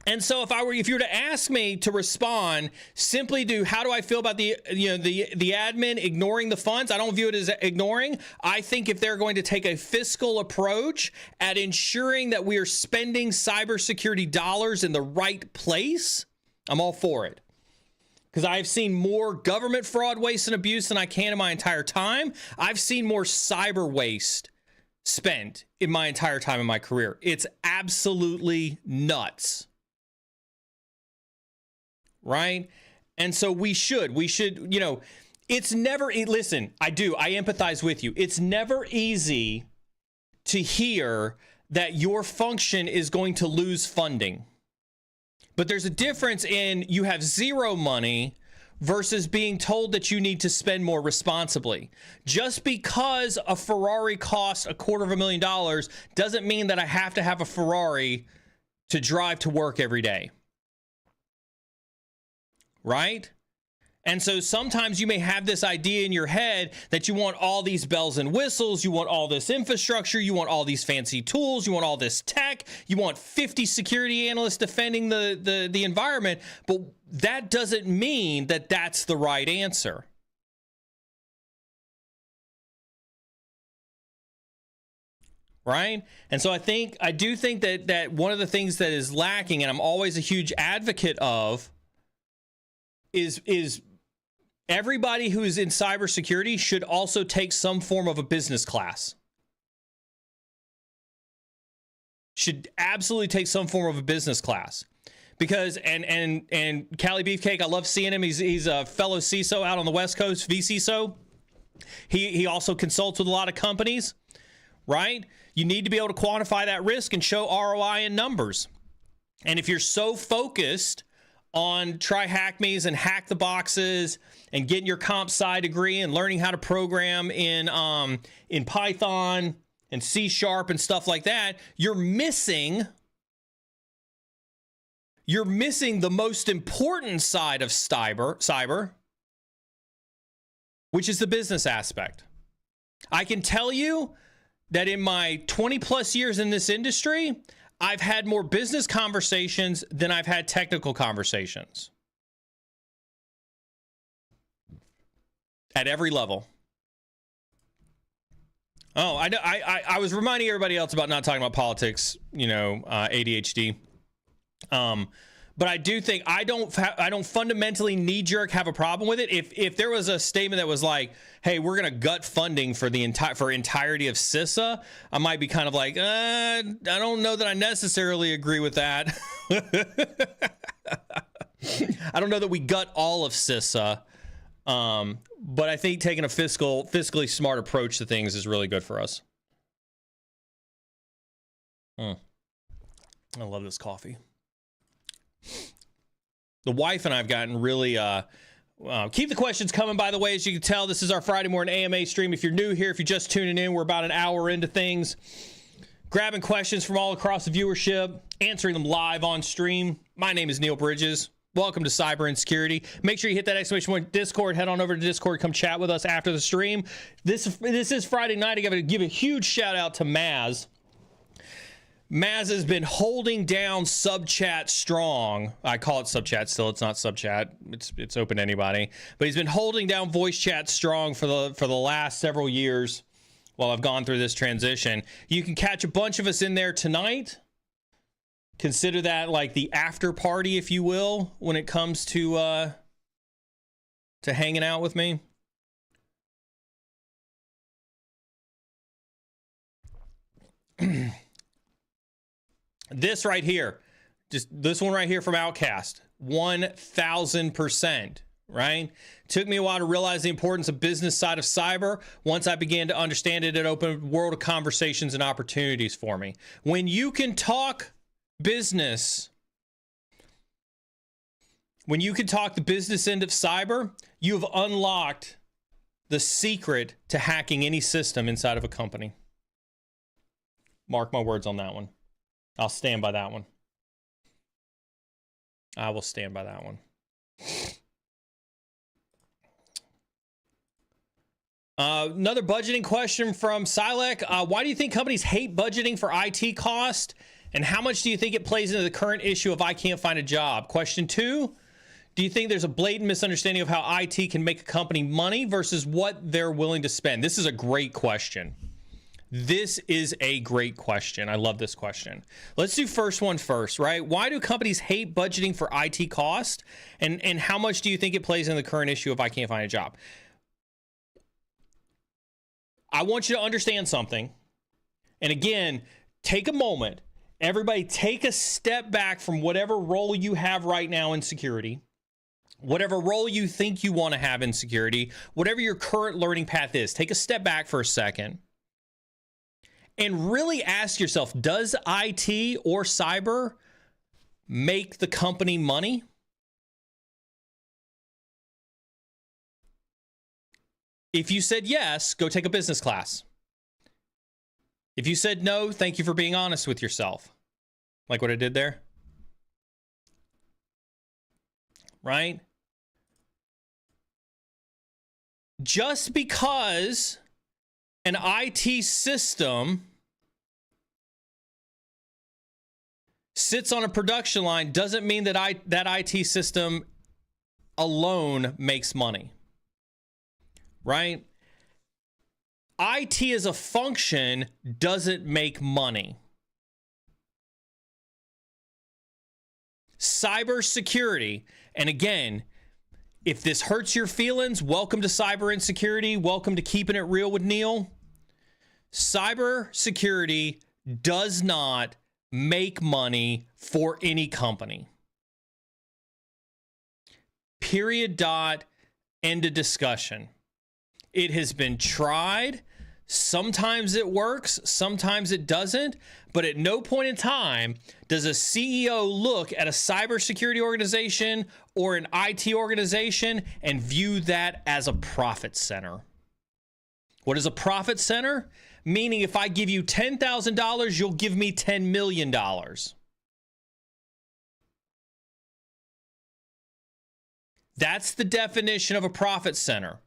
And so if you were to ask me to respond, simply do, how do I feel about the admin ignoring the funds? I don't view it as ignoring. I think if they're going to take a fiscal approach at ensuring that we are spending cybersecurity dollars in the right place, I'm all for it. Because I've seen more government fraud, waste, and abuse than I can in my entire time. I've seen more cyber waste spent in my entire time in my career. It's absolutely nuts. Right? And so we should, you know, it's never, listen, I empathize with you. It's never easy to hear that your function is going to lose funding. But there's a difference in you have zero money versus being told that you need to spend more responsibly. Just because a Ferrari costs $250,000 doesn't mean that I have to have a Ferrari to drive to work every day. Right? And so sometimes you may have this idea in your head that you want all these bells and whistles, you want all this infrastructure, you want all these fancy tools, you want all this tech, you want 50 security analysts defending the environment, but that doesn't mean that that's the right answer. Right? And so I do think that one of the things that is lacking, and I'm always a huge advocate of, is everybody who is in cybersecurity should also take some form of a business class. Should absolutely take some form of a business class. Because, and Cali Beefcake, I love seeing him. He's a fellow CISO out on the West Coast, vCISO. He also consults with a lot of companies, right? You need to be able to quantify that risk and show ROI in numbers. And if you're so focused on try hack me's and hack the boxes and getting your comp sci degree and learning how to program in Python and C# and stuff like that, you're missing the most important side of cyber, which is the business aspect. I can tell you that in my 20 plus years in this industry, I've had more business conversations than I've had technical conversations. At every level. Oh, I was reminding everybody else about not talking about politics, ADHD. But I do think I don't fundamentally knee-jerk have a problem with it. If there was a statement that was like, "Hey, we're going to gut funding for the entirety of CISA," I might be kind of like, I don't know that I necessarily agree with that. I don't know that we gut all of CISA, but I think taking a fiscally smart approach to things is really good for us. I love this coffee. The wife and I have gotten really keep the questions coming, by the way. As you can tell, this is our Friday morning AMA stream. If you're new here, if you're just tuning in, we're about an hour into things, grabbing questions from all across the viewership, answering them live on stream. My name is Neil Bridges. Welcome to Cyber and Security. Make sure you hit that exclamation point Discord. Head on over to Discord. Come chat with us after the stream. This is Friday night. I got to give a huge shout out to Maz. Maz has been holding down Subchat strong. I call it Subchat still. It's not Subchat. It's open to anybody. But he's been holding down voice chat strong for the last several years while I've gone through this transition. You can catch a bunch of us in there tonight. Consider that like the after party, if you will, when it comes to hanging out with me. This right here, just this one right here from Outcast, 1000%, right? Took me a while to realize the importance of business side of cyber. Once I began to understand it, it opened a world of conversations and opportunities for me. When you can talk business, when you can talk the business end of cyber, you've unlocked the secret to hacking any system inside of a company. Mark my words on that one. I'll stand by that one. I will stand by that one. Another budgeting question from Silek. Why do you think companies hate budgeting for IT cost? And how much do you think it plays into the current issue of I can't find a job? Question 2. Do you think there's a blatant misunderstanding of how IT can make a company money versus what they're willing to spend? This is a great question. This is a great question. I love this question. Let's do first one first, right? Why do companies hate budgeting for IT cost? And how much do you think it plays in the current issue if I can't find a job? I want you to understand something. And again, take a moment. Everybody take a step back from whatever role you have right now in security, whatever role you think you want to have in security, whatever your current learning path is. Take a step back for a second. And really ask yourself, does IT or cyber make the company money? If you said yes, go take a business class. If you said no, thank you for being honest with yourself. Like what I did there. Right? Just because an IT system sits on a production line doesn't mean that that IT system alone makes money, right? IT as a function doesn't make money. Cybersecurity, and again, if this hurts your feelings, welcome to Cyber and Security. Welcome to Keeping It Real with Neil. Cybersecurity does not make money for any company. Period. Dot. End of discussion. It has been tried. Sometimes it works, sometimes it doesn't. But at no point in time does a CEO look at a cybersecurity organization or an IT organization and view that as a profit center. What is a profit center? Meaning if I give you $10,000, you'll give me $10 million. That's the definition of a profit center.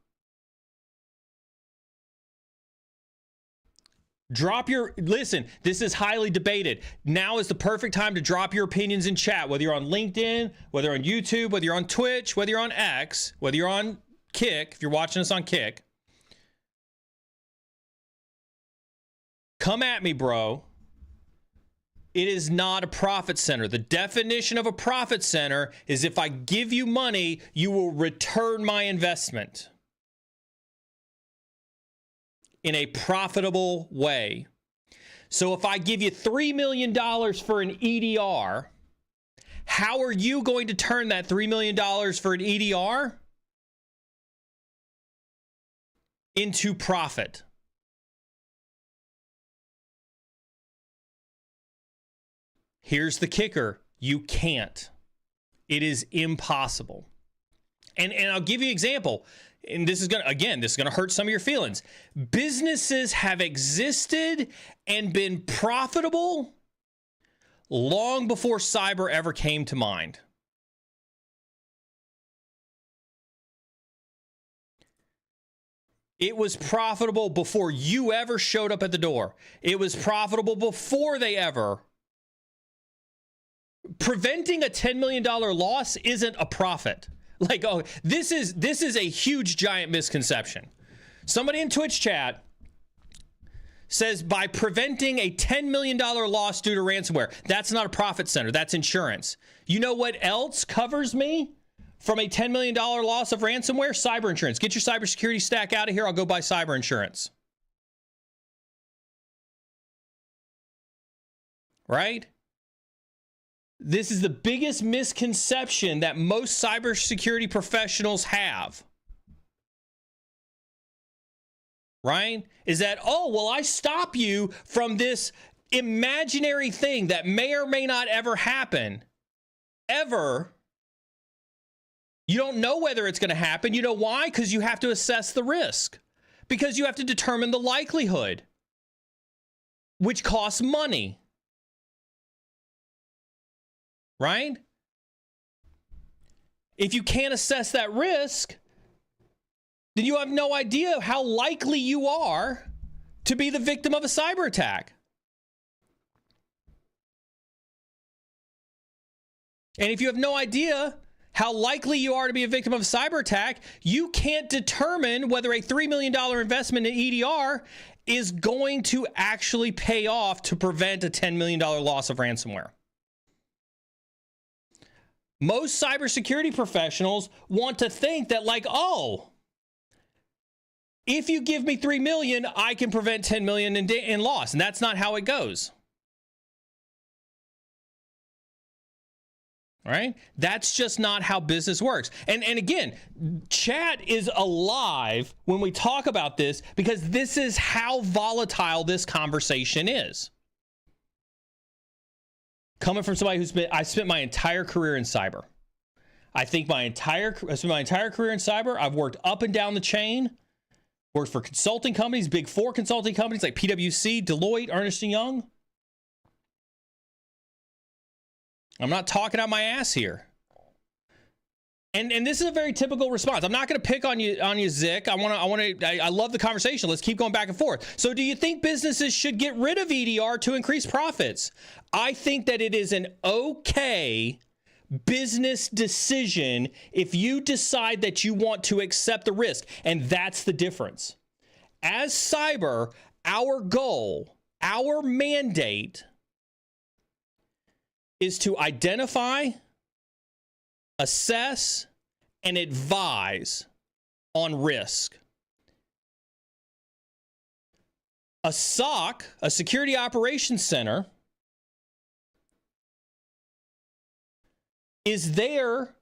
Listen, this is highly debated. Now is the perfect time to drop your opinions in chat, whether you're on LinkedIn, whether you're on YouTube, whether you're on Twitch, whether you're on X, whether you're on Kick, if you're watching us on Kick. Come at me, bro. It is not a profit center. The definition of a profit center is if I give you money, you will return my investment in a profitable way. So if I give you $3 million for an EDR, how are you going to turn that $3 million for an EDR into profit? Here's the kicker. You can't. It is impossible. And I'll give you an example. And this is going to hurt some of your feelings. Businesses have existed and been profitable long before cyber ever came to mind. It was profitable before you ever showed up at the door. It was profitable before they ever. Preventing a $10 million loss isn't a profit. Like, oh, this is a huge, giant misconception. Somebody in Twitch chat says by preventing a $10 million loss due to ransomware, that's not a profit center, that's insurance. You know what else covers me from a $10 million loss of ransomware? Cyber insurance. Get your cybersecurity stack out of here. I'll go buy cyber insurance. Right? This is the biggest misconception that most cybersecurity professionals have. Right? Is that, oh, well, I stop you from this imaginary thing that may or may not ever happen. Ever. You don't know whether it's going to happen. You know why? Because you have to assess the risk. Because you have to determine the likelihood, which costs money. Right? If you can't assess that risk, then you have no idea how likely you are to be the victim of a cyber attack. And if you have no idea how likely you are to be a victim of a cyber attack, you can't determine whether a $3 million investment in EDR is going to actually pay off to prevent a $10 million loss of ransomware. Most cybersecurity professionals want to think that, like, oh, if you give me $3 million, I can prevent $10 million in loss. And that's not how it goes. All right? That's just not how business works. And again, chat is alive when we talk about this because this is how volatile this conversation is. Coming from somebody I spent my entire career in cyber. I spent my entire career in cyber. I've worked up and down the chain. Worked for consulting companies, big four consulting companies like PwC, Deloitte, Ernst & Young. I'm not talking out my ass here. And this is a very typical response. I'm not going to pick on you, Zick. I love the conversation. Let's keep going back and forth. So do you think businesses should get rid of EDR to increase profits? I think that it is an okay business decision if you decide that you want to accept the risk. And that's the difference. As cyber, our goal, our mandate is to identify, assess, and advise on risk. A SOC, a Security Operations Center, is there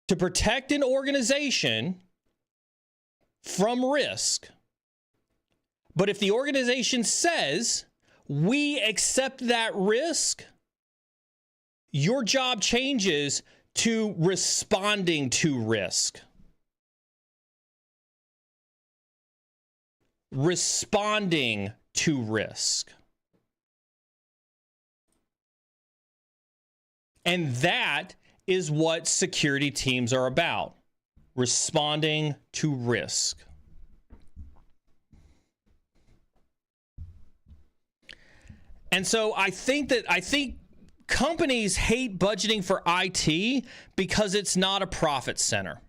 to protect an organization from risk. But if the organization says, we accept that risk, your job changes to responding to risk. Responding to risk. And that is what security teams are about. Responding to risk. And so I think companies hate budgeting for IT because it's not a profit center.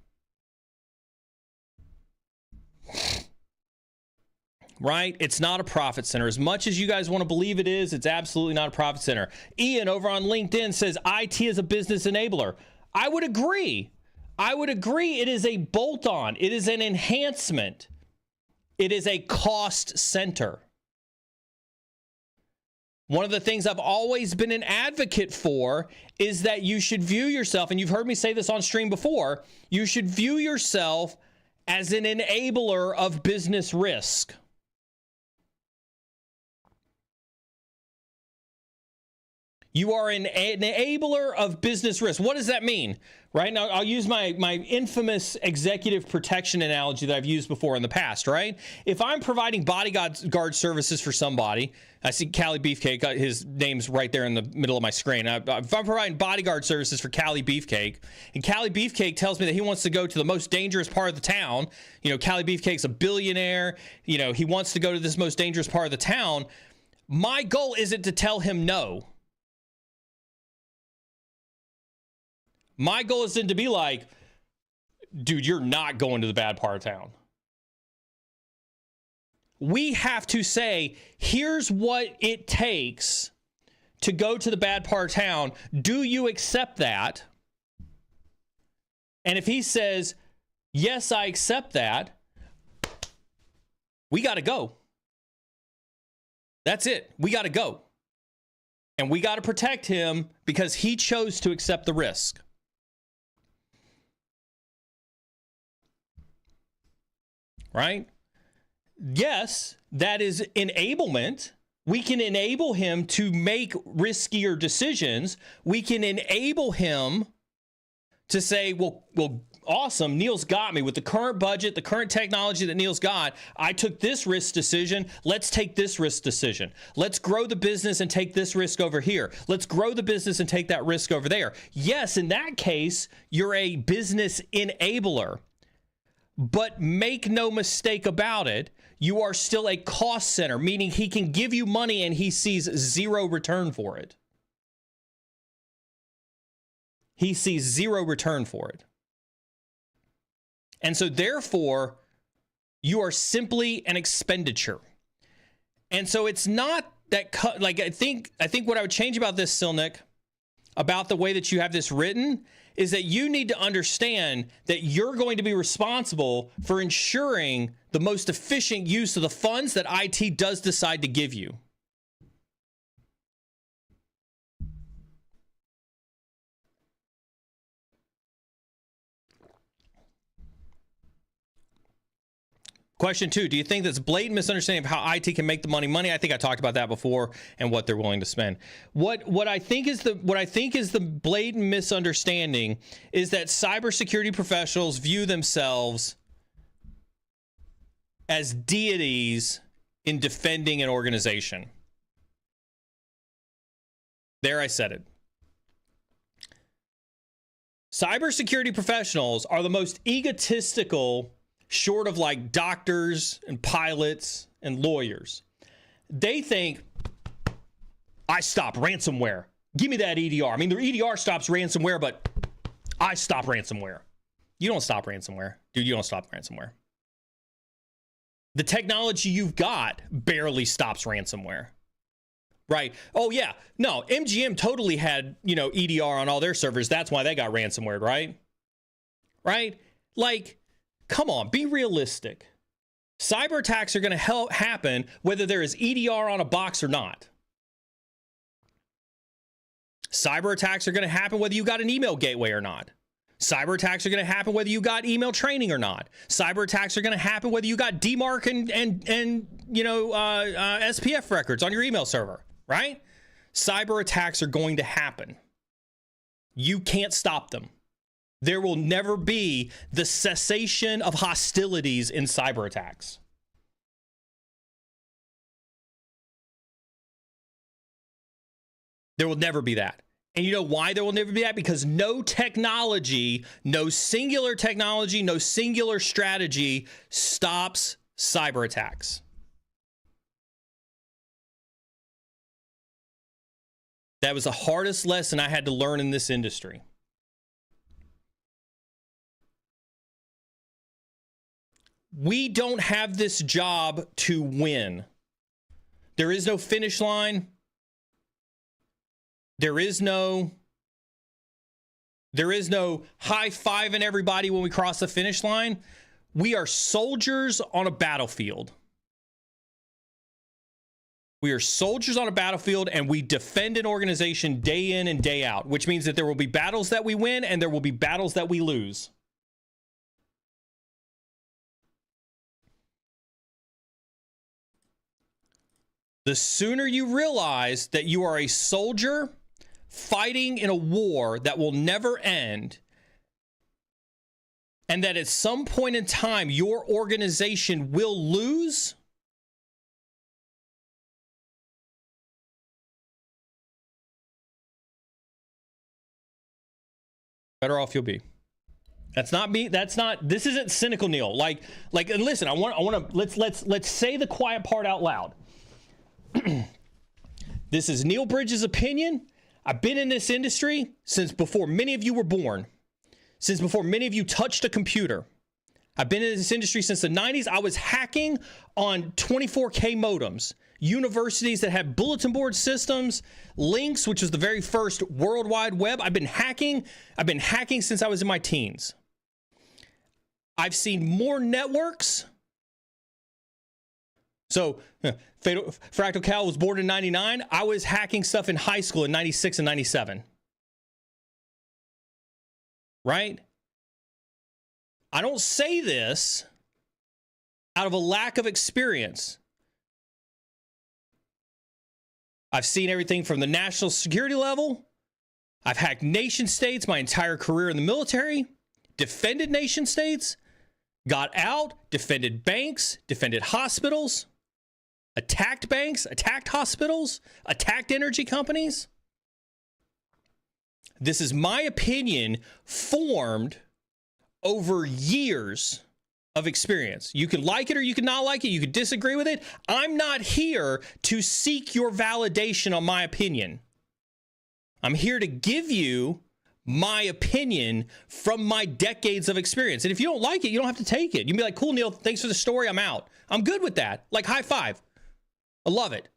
Right? It's not a profit center. As much as you guys want to believe it is, it's absolutely not a profit center. Ian over on LinkedIn says IT is a business enabler. I would agree. It is a bolt-on. It is an enhancement. It is a cost center. One of the things I've always been an advocate for is that you should view yourself, and you've heard me say this on stream before, you should view yourself as an enabler of business risk. You are an enabler of business risk. What does that mean? Right now, I'll use my infamous executive protection analogy that I've used before in the past, right? If I'm providing bodyguard services for somebody, I see Cali Beefcake, his name's right there in the middle of my screen. If I'm providing bodyguard services for Cali Beefcake, and Cali Beefcake tells me that he wants to go to the most dangerous part of the town, Cali Beefcake's a billionaire, he wants to go to this most dangerous part of the town, my goal isn't to tell him no. My goal isn't to be like, dude, you're not going to the bad part of town. We have to say, here's what it takes to go to the bad part of town. Do you accept that? And if he says, yes, I accept that, we got to go. That's it. We got to go. And we got to protect him because he chose to accept the risk. Right? Yes, that is enablement. We can enable him to make riskier decisions. We can enable him to say, well, awesome, Neil's got me with the current budget, the current technology that Neil's got. I took this risk decision. Let's take this risk decision. Let's grow the business and take this risk over here. Let's grow the business and take that risk over there. Yes, in that case, you're a business enabler. But make no mistake about it, you are still a cost center, meaning he can give you money and he sees zero return for it. He sees zero return for it. And so therefore, you are simply an expenditure. And so it's not that, I think what I would change about this, Silnick, about the way that you have this written, is that you need to understand that you're going to be responsible for ensuring the most efficient use of the funds that IT does decide to give you. Question 2, do you think that's blatant misunderstanding of how IT can make the money? I think I talked about that before and what they're willing to spend. What I think is the blatant misunderstanding is that cybersecurity professionals view themselves as deities in defending an organization. There, I said it. Cybersecurity professionals are the most egotistical, short of like doctors and pilots and lawyers. They think, I stop ransomware. Give me that EDR. I mean, the EDR stops ransomware, but I stop ransomware. You don't stop ransomware. Dude, you don't stop ransomware. The technology you've got barely stops ransomware. Right? Oh, yeah. No, MGM totally had, EDR on all their servers. That's why they got ransomware, right? Right? Like, come on, be realistic. Cyber attacks are going to happen whether there is EDR on a box or not. Cyber attacks are going to happen whether you got an email gateway or not. Cyber attacks are going to happen whether you got email training or not. Cyber attacks are going to happen whether you got DMARC and SPF records on your email server, right? Cyber attacks are going to happen. You can't stop them. There will never be the cessation of hostilities in cyber attacks. There will never be that. And you know why there will never be that? Because no technology, no singular technology, no singular strategy stops cyber attacks. That was the hardest lesson I had to learn in this industry. We don't have this job to win. There is no finish line. There is no high-fiving everybody when we cross the finish line. We are soldiers on a battlefield. We are soldiers on a battlefield, and we defend an organization day in and day out, which means that there will be battles that we win and there will be battles that we lose. The sooner you realize that you are a soldier fighting in a war that will never end, and that at some point in time your organization will lose, better off you'll be. That's not me. That's not, this isn't cynical, Neil. Like, and listen, I want to, let's say the quiet part out loud. This is Neil Bridges' opinion. I've been in this industry since before many of you were born, since before many of you touched a computer. I've been in this industry since the 90s. I was hacking on 24K modems, universities that had bulletin board systems, links, which was the very first World Wide Web. I've been hacking since I was in my teens. I've seen more networks. So Fractal Cal was born in 99. I was hacking stuff in high school in 96 and 97. Right? I don't say this out of a lack of experience. I've seen everything from the national security level. I've hacked nation states my entire career in the military, defended nation states, got out, defended banks, defended hospitals, attacked banks, attacked hospitals, attacked energy companies. This is my opinion formed over years of experience. You can like it or you can not like it. You can disagree with it. I'm not here to seek your validation on my opinion. I'm here to give you my opinion from my decades of experience. And if you don't like it, you don't have to take it. You can be like, cool, Neil, thanks for the story. I'm out. I'm good with that. Like, high five. I love it.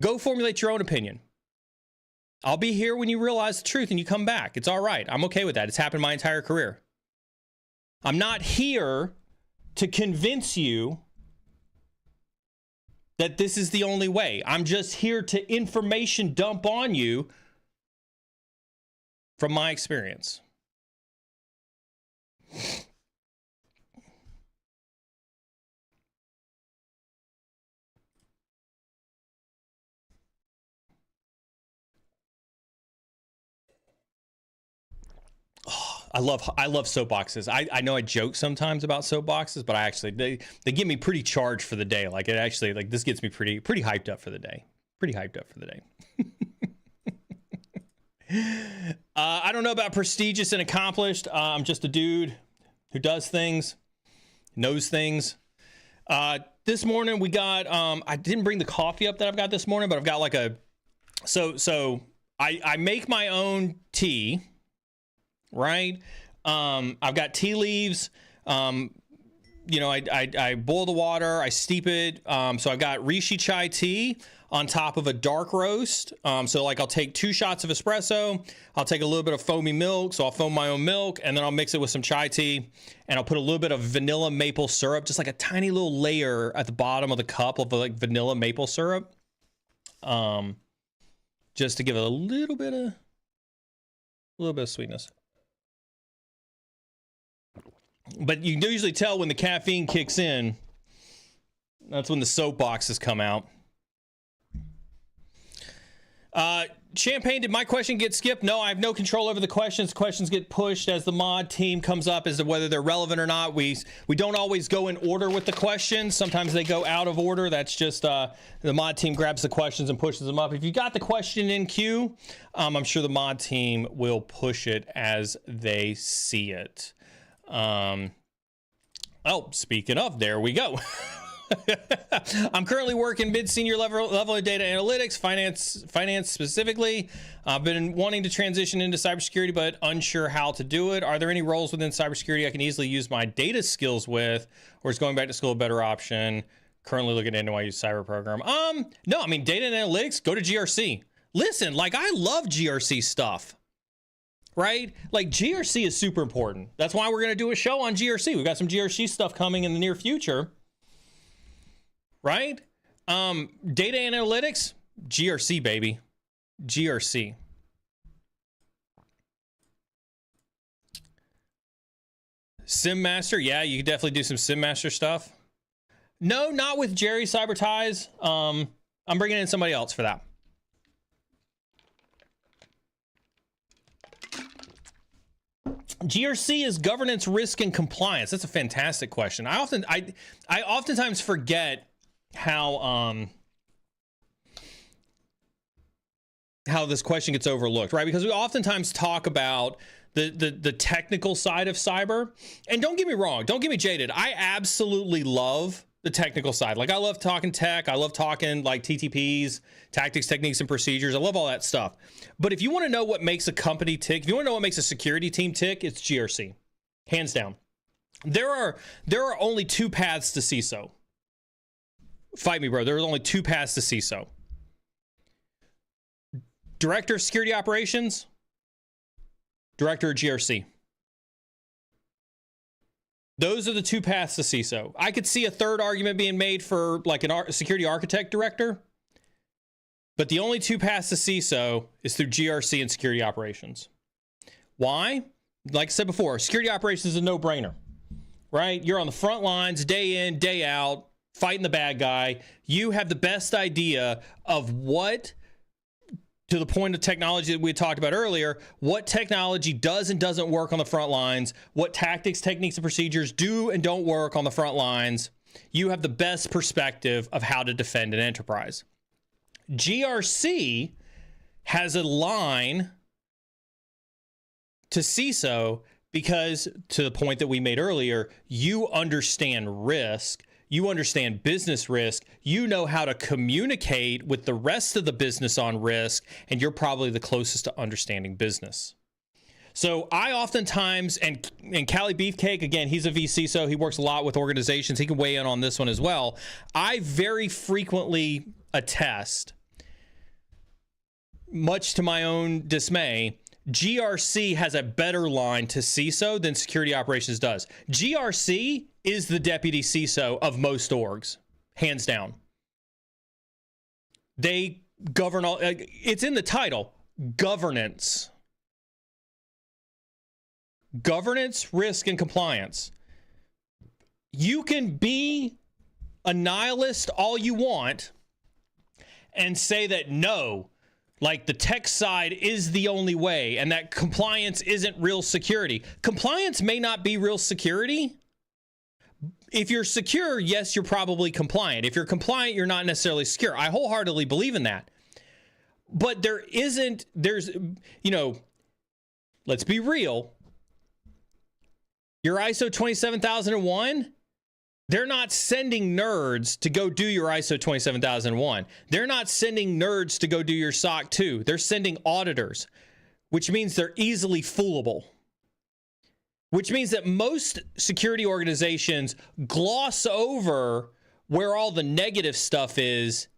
Go formulate your own opinion. I'll be here when you realize the truth and you come back. It's all right. I'm okay with that. It's happened my entire career. I'm not here to convince you that this is the only way. I'm just here to information dump on you from my experience. I love soapboxes. I know I joke sometimes about soapboxes, but I actually they get me pretty charged for the day. Like, it actually, like, this gets me pretty hyped up for the day. Pretty hyped up for the day. I don't know about prestigious and accomplished. I'm just a dude who does things, knows things. This morning we got I didn't bring the coffee up that I've got this morning, but I've got like a I make my own tea. Right? I've got tea leaves. You know, I boil the water, I steep it. So I've got Rishi chai tea on top of a dark roast. So like I'll take 2 shots of espresso. I'll take a little bit of foamy milk. So I'll foam my own milk and then I'll mix it with some chai tea and I'll put a little bit of vanilla maple syrup, just like a tiny little layer at the bottom of the cup of like vanilla maple syrup. Just to give it a little bit of sweetness. But you can usually tell when the caffeine kicks in. That's when the soapboxes come out. Champagne, did my question get skipped? No, I have no control over the questions. Questions get pushed as the mod team comes up as to whether they're relevant or not. We don't always go in order with the questions. Sometimes they go out of order. That's just the mod team grabs the questions and pushes them up. If you got the question in queue, I'm sure the mod team will push it as they see it. Oh, speaking of, there we go. I'm currently working mid-senior level of data analytics, finance specifically. I've been wanting to transition into cybersecurity, but unsure how to do it. Are there any roles within cybersecurity I can easily use my data skills with, or is going back to school a better option? Currently looking into NYU cyber program. No, I mean, data and analytics, go to GRC. Listen, like, I love GRC stuff, right? Like, GRC is super important. That's why we're going to do a show on GRC. We've got some GRC stuff coming in the near future. Right? Data analytics, GRC, baby. GRC. Sim Master, yeah, you could definitely do some Sim Master stuff. No, not with Jerry Cyber Ties. I'm bringing in somebody else for that. GRC is governance, risk, and compliance. That's a fantastic question. I oftentimes forget how this question gets overlooked, right? Because we oftentimes talk about the technical side of cyber. And don't get me wrong, don't get me jaded. I absolutely love the technical side. Like, I love talking tech. I love talking like TTPs, tactics, techniques, and procedures. I love all that stuff. But if you want to know what makes a company tick, if you want to know what makes a security team tick, it's GRC. Hands down. There are only two paths to CISO. Fight me, bro. There are only two paths to CISO. Director of Security Operations, Director of GRC. Those are the two paths to CISO. I could see a third argument being made for like a security architect director, but the only two paths to CISO is through GRC and security operations. Why? Like I said before, security operations is a no-brainer, right? You're on the front lines day in, day out, fighting the bad guy. You have the best idea of what, to the point of technology that we talked about earlier, what technology does and doesn't work on the front lines, what tactics, techniques, and procedures do and don't work on the front lines. You have the best perspective of how to defend an enterprise. GRC has a line to CISO because, to the point that we made earlier, you understand risk. You understand business risk, you know how to communicate with the rest of the business on risk, and you're probably the closest to understanding business. So I oftentimes, and Callie Beefcake, again, he's a VCISO, he works a lot with organizations, he can weigh in on this one as well. I very frequently attest, much to my own dismay, GRC has a better line to CISO than security operations does. GRC is the deputy CISO of most orgs, hands down. They govern all, it's in the title, governance. Governance, risk, and compliance. You can be a nihilist all you want and say that no, like the tech side is the only way and that compliance isn't real security. Compliance may not be real security. If you're secure, yes, you're probably compliant. If you're compliant, you're not necessarily secure. I wholeheartedly believe in that. But there's, let's be real. Your ISO 27001, they're not sending nerds to go do your ISO 27001. They're not sending nerds to go do your SOC 2. They're sending auditors, which means they're easily foolable. Which means that most security organizations gloss over where all the negative stuff is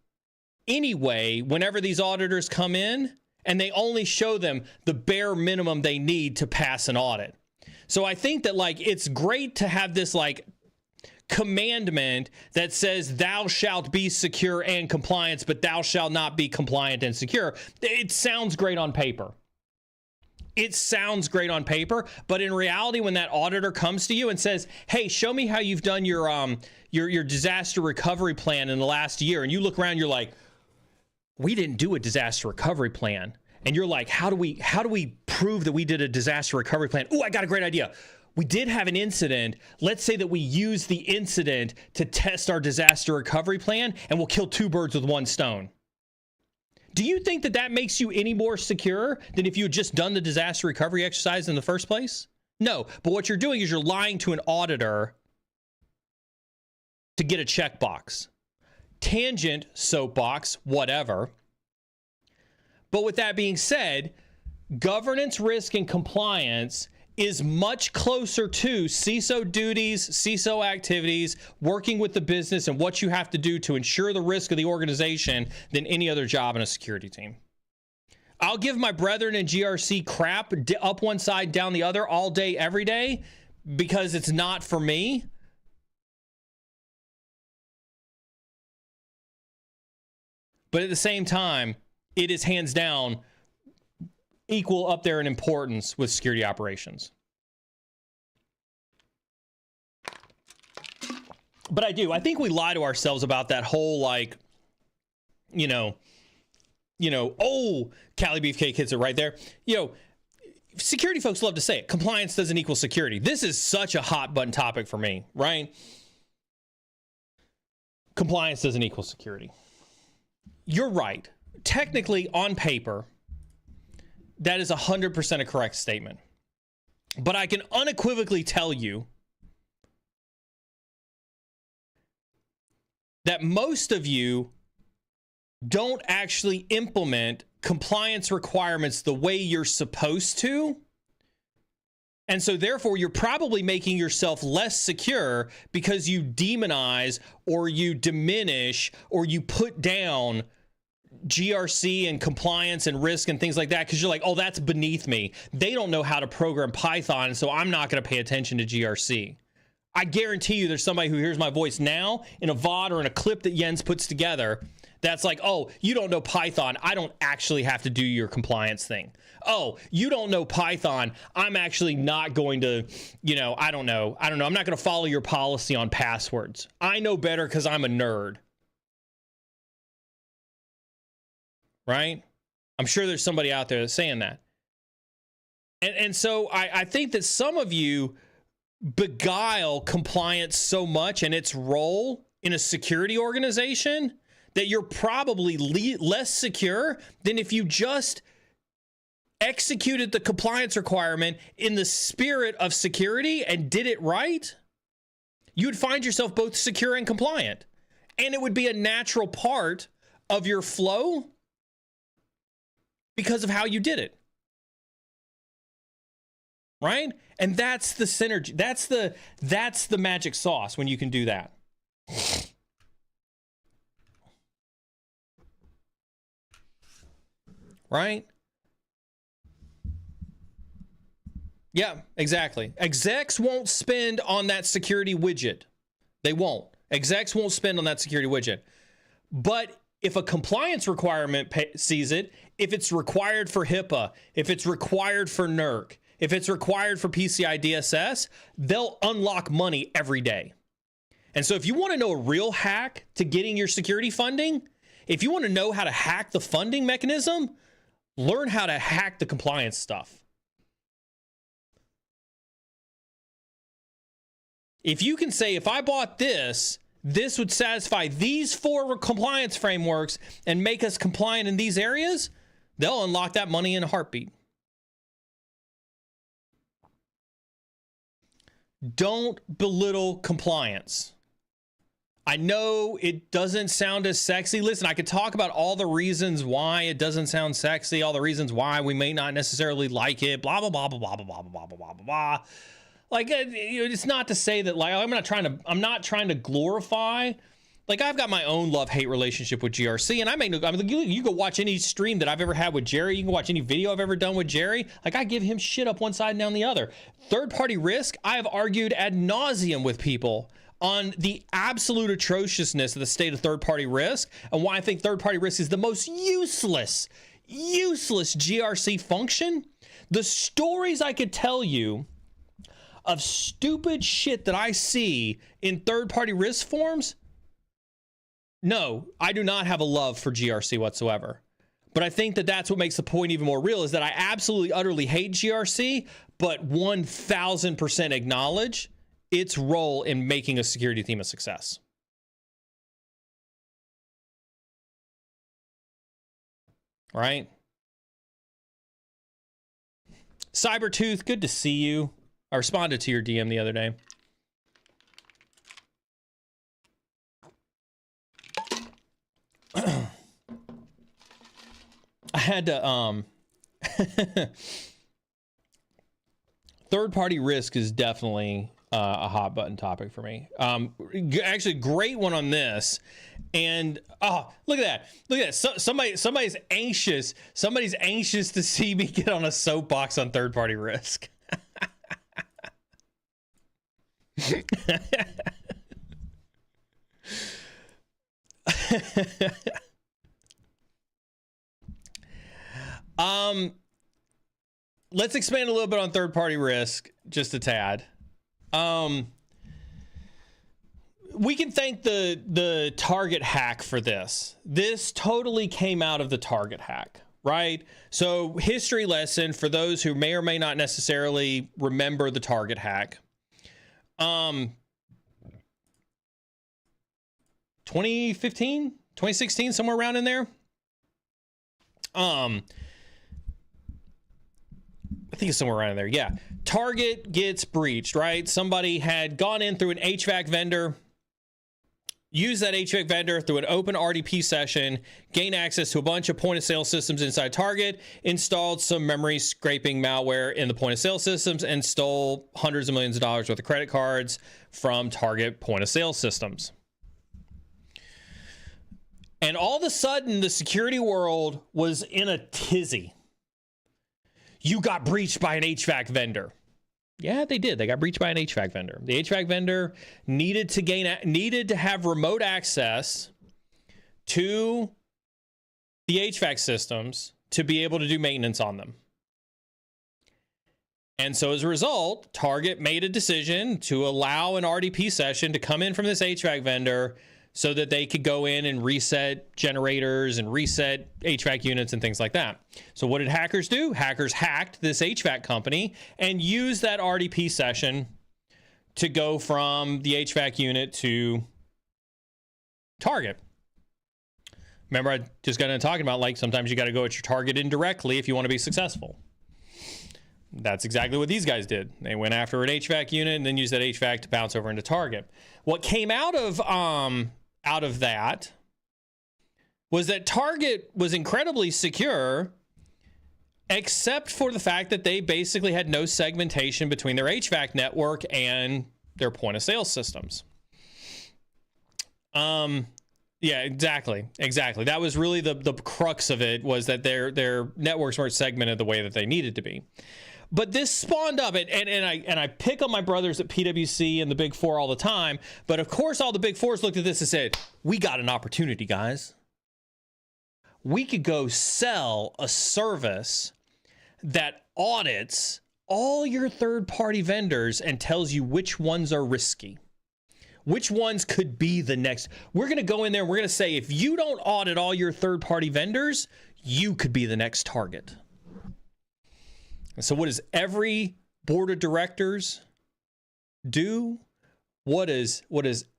anyway whenever these auditors come in, and they only show them the bare minimum they need to pass an audit. So I think that, like, it's great to have this, like, commandment that says thou shalt be secure and compliant, but thou shalt not be compliant and secure. It sounds great on paper. It sounds great on paper, but in reality, when that auditor comes to you and says, hey, show me how you've done your disaster recovery plan in the last year, and you look around, you're like, we didn't do a disaster recovery plan. And you're like, how do we prove that we did a disaster recovery plan? Oh, I got a great idea. We did have an incident. Let's say that we use the incident to test our disaster recovery plan, and we'll kill two birds with one stone. Do you think that that makes you any more secure than if you had just done the disaster recovery exercise in the first place? No, but what you're doing is you're lying to an auditor to get a checkbox. Tangent, soapbox, whatever. But with that being said, governance, risk, and compliance is much closer to CISO duties, CISO activities, working with the business, and what you have to do to ensure the risk of the organization than any other job in a security team. I'll give my brethren in GRC crap up one side, down the other, all day, every day, because it's not for me. But at the same time, it is hands down equal up there in importance with security operations. But I think we lie to ourselves about that whole, like, oh, Cali Beefcake hits it right there. Security folks love to say it. Compliance doesn't equal security. This is such a hot button topic for me, right? Compliance doesn't equal security. You're right. Technically, on paper, that is 100% a correct statement. But I can unequivocally tell you that most of you don't actually implement compliance requirements the way you're supposed to. And so therefore, you're probably making yourself less secure because you demonize or you diminish or you put down GRC and compliance and risk and things like that, because you're like, oh, that's beneath me. They don't know how to program Python, so I'm not going to pay attention to GRC. I guarantee you there's somebody who hears my voice now in a VOD or in a clip that Jens puts together that's like, oh, you don't know Python. I don't actually have to do your compliance thing. Oh, you don't know Python. I'm actually not going to, I don't know. I'm not going to follow your policy on passwords. I know better because I'm a nerd. Right? I'm sure there's somebody out there that's saying that. And so I think that some of you beguile compliance so much and its role in a security organization that you're probably less secure than if you just executed the compliance requirement in the spirit of security and did it right. You would find yourself both secure and compliant. And it would be a natural part of your flow because of how you did it. Right? And that's the synergy. That's the magic sauce when you can do that. Right? Yeah, exactly. Execs won't spend on that security widget. They won't. Execs won't spend on that security widget. But if a compliance requirement sees it, if it's required for HIPAA, if it's required for NERC, if it's required for PCI DSS, they'll unlock money every day. And so if you want to know a real hack to getting your security funding, if you want to know how to hack the funding mechanism, learn how to hack the compliance stuff. If you can say, if I bought this, this would satisfy these 4 compliance frameworks and make us compliant in these areas, they'll unlock that money in a heartbeat. Don't belittle compliance. I know it doesn't sound as sexy. Listen, I could talk about all the reasons why it doesn't sound sexy, all the reasons why we may not necessarily like it, blah, blah, blah, blah, blah, blah, blah, blah, blah, blah, blah. Like, it's not to say that, like, I'm not trying to glorify. Like, I've got my own love-hate relationship with GRC, and you go watch any stream that I've ever had with Jerry. You can watch any video I've ever done with Jerry. Like, I give him shit up one side and down the other. Third-party risk, I have argued ad nauseum with people on the absolute atrociousness of the state of third-party risk and why I think third-party risk is the most useless useless GRC function, the stories I could tell you of stupid shit that I see in third-party risk forms, no, I do not have a love for GRC whatsoever. But I think that that's what makes the point even more real, is that I absolutely, utterly hate GRC, but 1,000% acknowledge its role in making a security team a success. Right? Cybertooth, good to see you. I responded to your DM the other day. I had to third-party risk is definitely a hot button topic for me. Actually, great one on this. And oh, look at that! Look at that! Somebody's anxious. Somebody's anxious to see me get on a soapbox on third-party risk. Let's expand a little bit on third-party risk, just a tad. We can thank the Target hack for this. This totally came out of the Target hack, right? So, history lesson for those who may or may not necessarily remember the Target hack. 2015, 2016, somewhere around in there. I think it's somewhere around in there. Yeah. Target gets breached, right? Somebody had gone in through an HVAC vendor, used that HVAC vendor through an open RDP session, gained access to a bunch of point of sale systems inside Target, installed some memory scraping malware in the point of sale systems, and stole hundreds of millions of dollars worth of credit cards from Target point of sale systems. And all of a sudden, the security world was in a tizzy. You got breached by an HVAC vendor. Yeah, they did. They got breached by an HVAC vendor. The HVAC vendor needed to have remote access to the HVAC systems to be able to do maintenance on them. And so as a result, Target made a decision to allow an RDP session to come in from this HVAC vendor so that they could go in and reset generators and reset HVAC units and things like that. So what did hackers do? Hackers hacked this HVAC company and used that RDP session to go from the HVAC unit to Target. Remember, I just got into talking about, like, sometimes you got to go at your target indirectly if you want to be successful. That's exactly what these guys did. They went after an HVAC unit and then used that HVAC to bounce over into Target. What came out of that was that Target was incredibly secure, except for the fact that they basically had no segmentation between their HVAC network and their point of sale systems. Yeah, exactly. That was really the crux of it, was that their networks weren't segmented the way that they needed to be. But this spawned up, and I pick on my brothers at PwC and the Big Four all the time. But of course, all the Big Fours looked at this and said, "We got an opportunity, guys. We could go sell a service that audits all your third-party vendors and tells you which ones are risky, which ones could be the next. We're going to go in there and we're going to say, if you don't audit all your third-party vendors, you could be the next target." And so what does every board of directors do? What does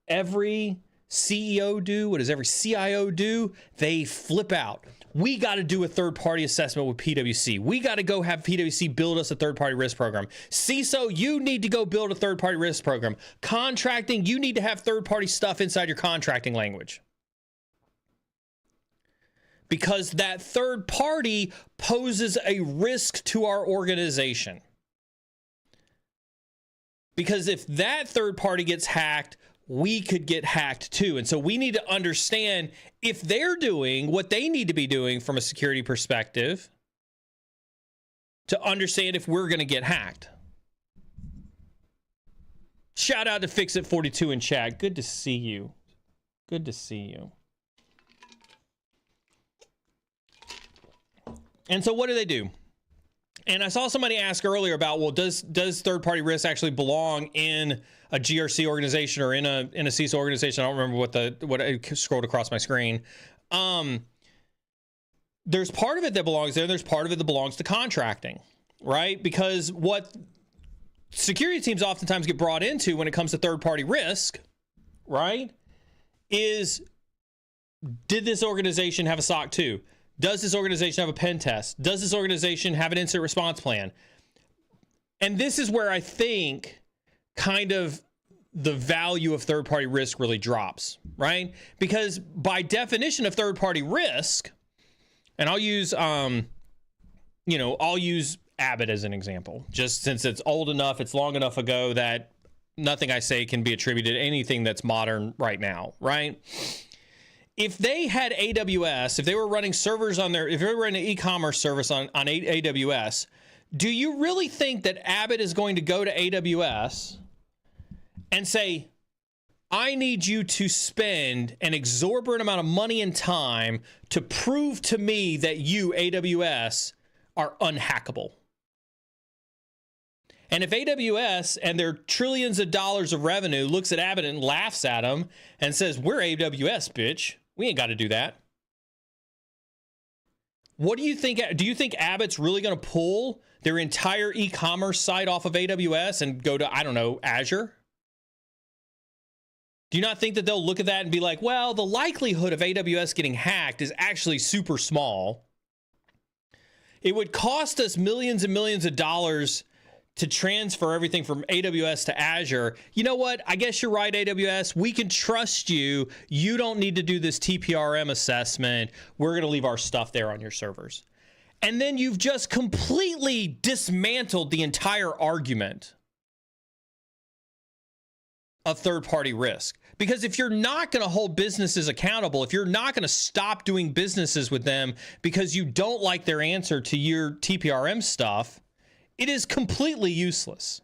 every CEO do? What does every CIO do? They flip out. We got to do a third-party assessment with PwC. We got to go have PwC build us a third-party risk program. CISO, you need to go build a third-party risk program. Contracting, you need to have third-party stuff inside your contracting language. Because that third party poses a risk to our organization. Because if that third party gets hacked, we could get hacked too. And so we need to understand if they're doing what they need to be doing from a security perspective to understand if we're going to get hacked. Shout out to Fixit42 in chat. Good to see you. Good to see you. And so what do? And I saw somebody ask earlier about, well, does third-party risk actually belong in a GRC organization or in a CISO organization? I don't remember what I scrolled across my screen. There's part of it that belongs there. There's part of it that belongs to contracting, right? Because what security teams oftentimes get brought into when it comes to third-party risk, right, is did this organization have a SOC 2? Does this organization have a pen test? Does this organization have an incident response plan? And this is where I think kind of the value of third-party risk really drops, right? Because by definition of third-party risk, and I'll use, I'll use Abbott as an example, just since it's old enough, it's long enough ago that nothing I say can be attributed to anything that's modern right now, right? If they had AWS, if they were running servers on if they were running an e-commerce service on AWS, do you really think that Abbott is going to go to AWS and say, I need you to spend an exorbitant amount of money and time to prove to me that you, AWS, are unhackable? And if AWS and their trillions of dollars of revenue looks at Abbott and laughs at them and says, we're AWS, bitch, we ain't got to do that. What do you think? Do you think Abbott's really going to pull their entire e-commerce site off of AWS and go to, I don't know, Azure? Do you not think that they'll look at that and be like, well, the likelihood of AWS getting hacked is actually super small. It would cost us millions and millions of dollars to transfer everything from AWS to Azure. You know what? I guess you're right, AWS. We can trust you. You don't need to do this TPRM assessment. We're going to leave our stuff there on your servers. And then you've just completely dismantled the entire argument of third-party risk. Because if you're not going to hold businesses accountable, if you're not going to stop doing businesses with them because you don't like their answer to your TPRM stuff, it is completely useless.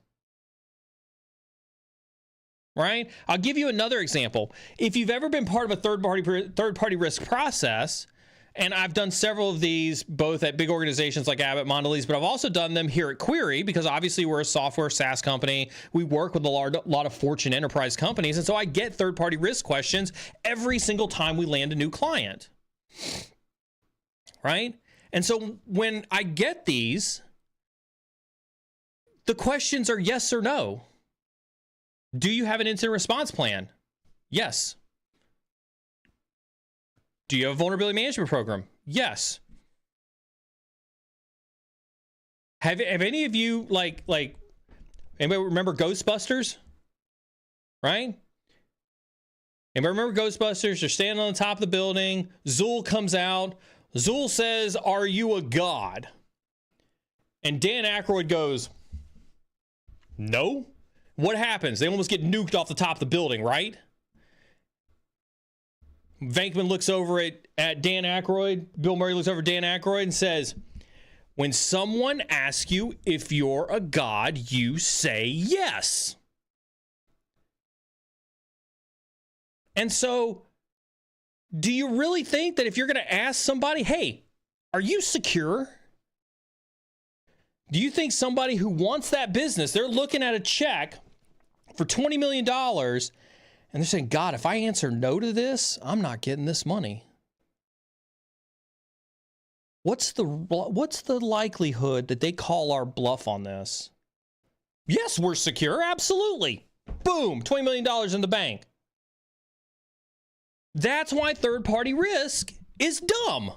Right? I'll give you another example. If you've ever been part of a third-party risk process, and I've done several of these both at big organizations like Abbott, Mondelez, but I've also done them here at Query because obviously we're a software SaaS company. We work with a lot of Fortune enterprise companies, and so I get third-party risk questions every single time we land a new client. Right? And so when I get these, the questions are yes or no. Do you have an incident response plan? Yes. Do you have a vulnerability management program? Yes. Have any of you like anybody remember Ghostbusters? Right? Anybody remember Ghostbusters? They're standing on the top of the building. Zool comes out. Zool says, "Are you a god?" And Dan Aykroyd goes, "No." What happens? They almost get nuked off the top of the building, right? Venkman looks over at Dan Aykroyd. Bill Murray looks over at Dan Aykroyd and says, when someone asks you if you're a god, you say yes. And so, do you really think that if you're going to ask somebody, hey, are you secure? Do you think somebody who wants that business, they're looking at a check for $20 million and they're saying, God, if I answer no to this, I'm not getting this money. What's the likelihood that they call our bluff on this? Yes, we're secure. Absolutely. Boom, $20 million in the bank. That's why third-party risk is dumb.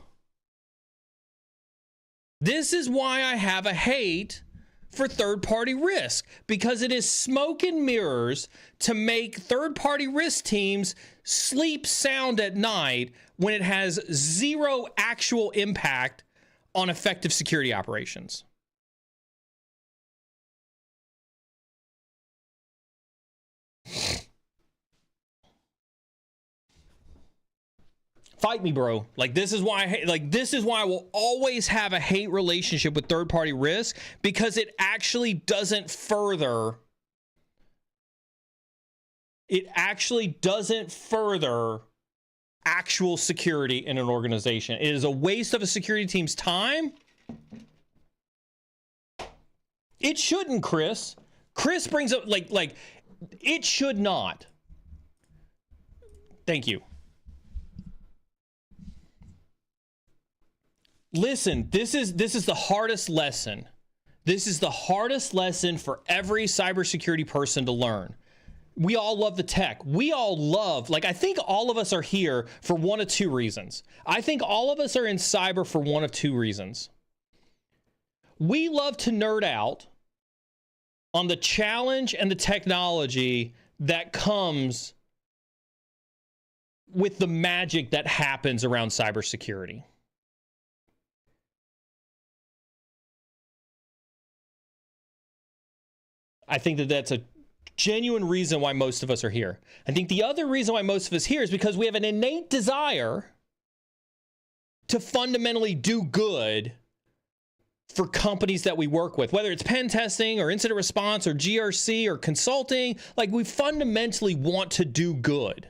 This is why I have a hate for third-party risk, because it is smoke and mirrors to make third-party risk teams sleep sound at night when it has zero actual impact on effective security operations. Fight me, bro. This is why I will always have a hate relationship with third-party risk, because it actually doesn't further actual security in an organization. It is a waste of a security team's time, It shouldn't, Chris. Chris brings up like it should not. Thank you. Listen, this is the hardest lesson. This is the hardest lesson for every cybersecurity person to learn. We all love the tech. We all love, I think all of us are here for one of two reasons. I think all of us are in cyber for one of two reasons. We love to nerd out on the challenge and the technology that comes with the magic that happens around cybersecurity. I think that that's a genuine reason why most of us are here. I think the other reason why most of us are here is because we have an innate desire to fundamentally do good for companies that we work with, whether it's pen testing or incident response or GRC or consulting. We fundamentally want to do good.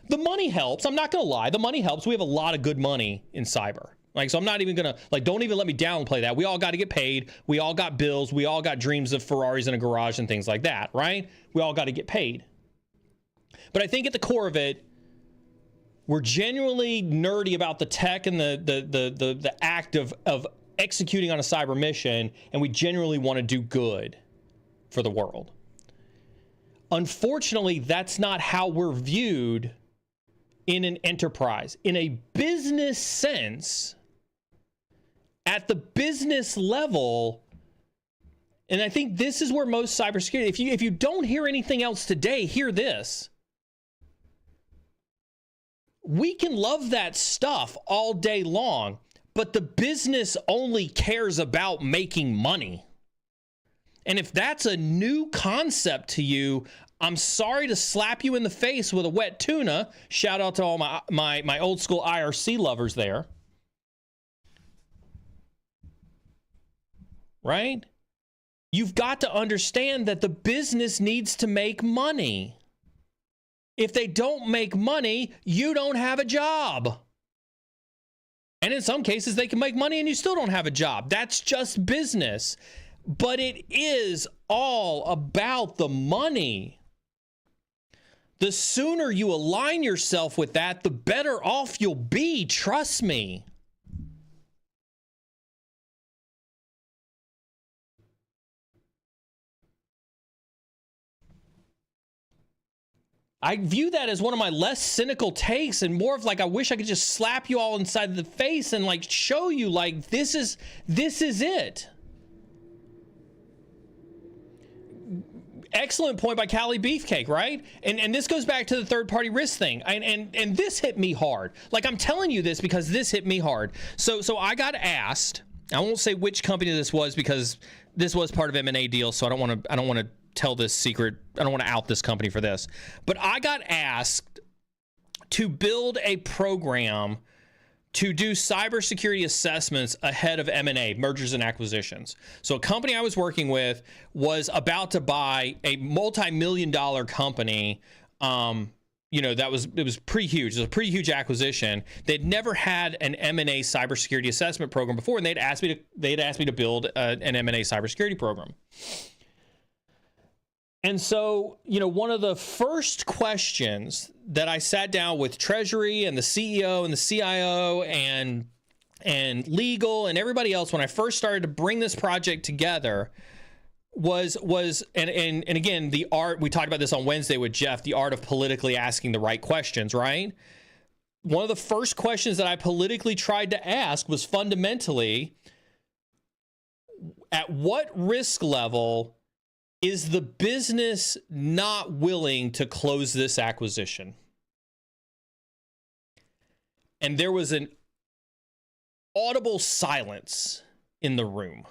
The money helps. I'm not going to lie. The money helps. We have a lot of good money in cyber. So I'm not even going to, don't even let me downplay that. We all got to get paid. We all got bills. We all got dreams of Ferraris in a garage and things like that, right? We all got to get paid. But I think at the core of it, we're genuinely nerdy about the tech and the act of executing on a cyber mission, and we genuinely want to do good for the world. Unfortunately, that's not how we're viewed in an enterprise. In a business sense, at the business level, and I think this is where most cybersecurity, if you don't hear anything else today, hear this. We can love that stuff all day long, but the business only cares about making money. And if that's a new concept to you, I'm sorry to slap you in the face with a wet tuna. Shout out to all my old school IRC lovers there. Right? You've got to understand that the business needs to make money. If they don't make money, you don't have a job. And in some cases, they can make money and you still don't have a job. That's just business. But it is all about the money. The sooner you align yourself with that, the better off you'll be. Trust me. I view that as one of my less cynical takes and more of I wish I could just slap you all inside the face and show you this is it. Excellent point by Callie Beefcake, right? And this goes back to the third-party risk thing. And this hit me hard. I'm telling you this because this hit me hard. So I got asked, I won't say which company this was because this was part of M&A deal, so I don't want to tell this secret. I don't want to out this company for this. But I got asked to build a program to do cybersecurity assessments ahead of M&A, mergers and acquisitions. So a company I was working with was about to buy a multi-million-dollar company. It was pretty huge. It was a pretty huge acquisition. They'd never had an M&A cybersecurity assessment program before, and they'd asked me to build an M&A cybersecurity program. And so, one of the first questions that I sat down with Treasury and the CEO and the CIO and legal and everybody else when I first started to bring this project together was and again, the art, we talked about this on Wednesday with Jeff, the art of politically asking the right questions, right? One of the first questions that I politically tried to ask was fundamentally, at what risk level is the business not willing to close this acquisition? And there was an audible silence in the room.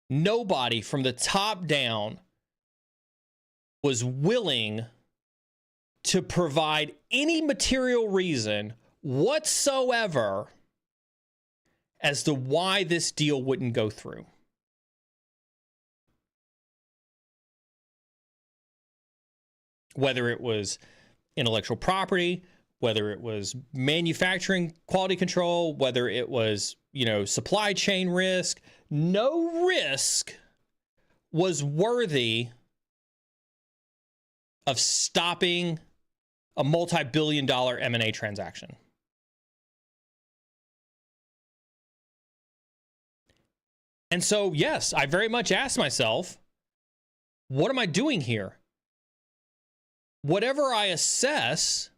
Nobody from the top down was willing to provide any material reason whatsoever as to why this deal wouldn't go through. Whether it was intellectual property, whether it was manufacturing quality control, whether it was, supply chain risk, no risk was worthy of stopping a multi-billion-dollar M&A transaction. And so, yes, I very much asked myself, what am I doing here? Whatever I assess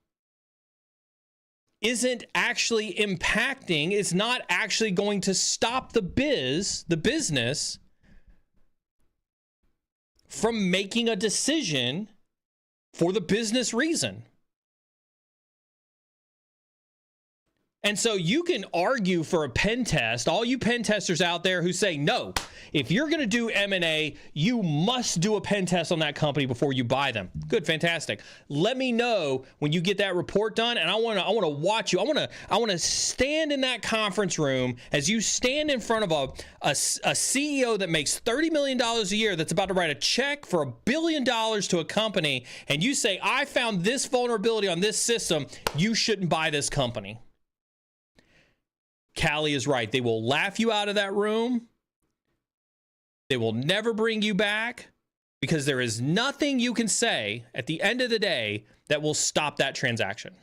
isn't actually impacting, it's not actually going to stop the business, from making a decision for the business reason. And so you can argue for a pen test, all you pen testers out there who say, no, if you're going to do M&A, you must do a pen test on that company before you buy them. Good, fantastic. Let me know when you get that report done, and I want to watch you. I want to stand in that conference room as you stand in front of a CEO that makes $30 million a year that's about to write a check for $1 billion to a company, and you say, I found this vulnerability on this system, you shouldn't buy this company. Callie is right. They will laugh you out of that room. They will never bring you back because there is nothing you can say at the end of the day that will stop that transaction.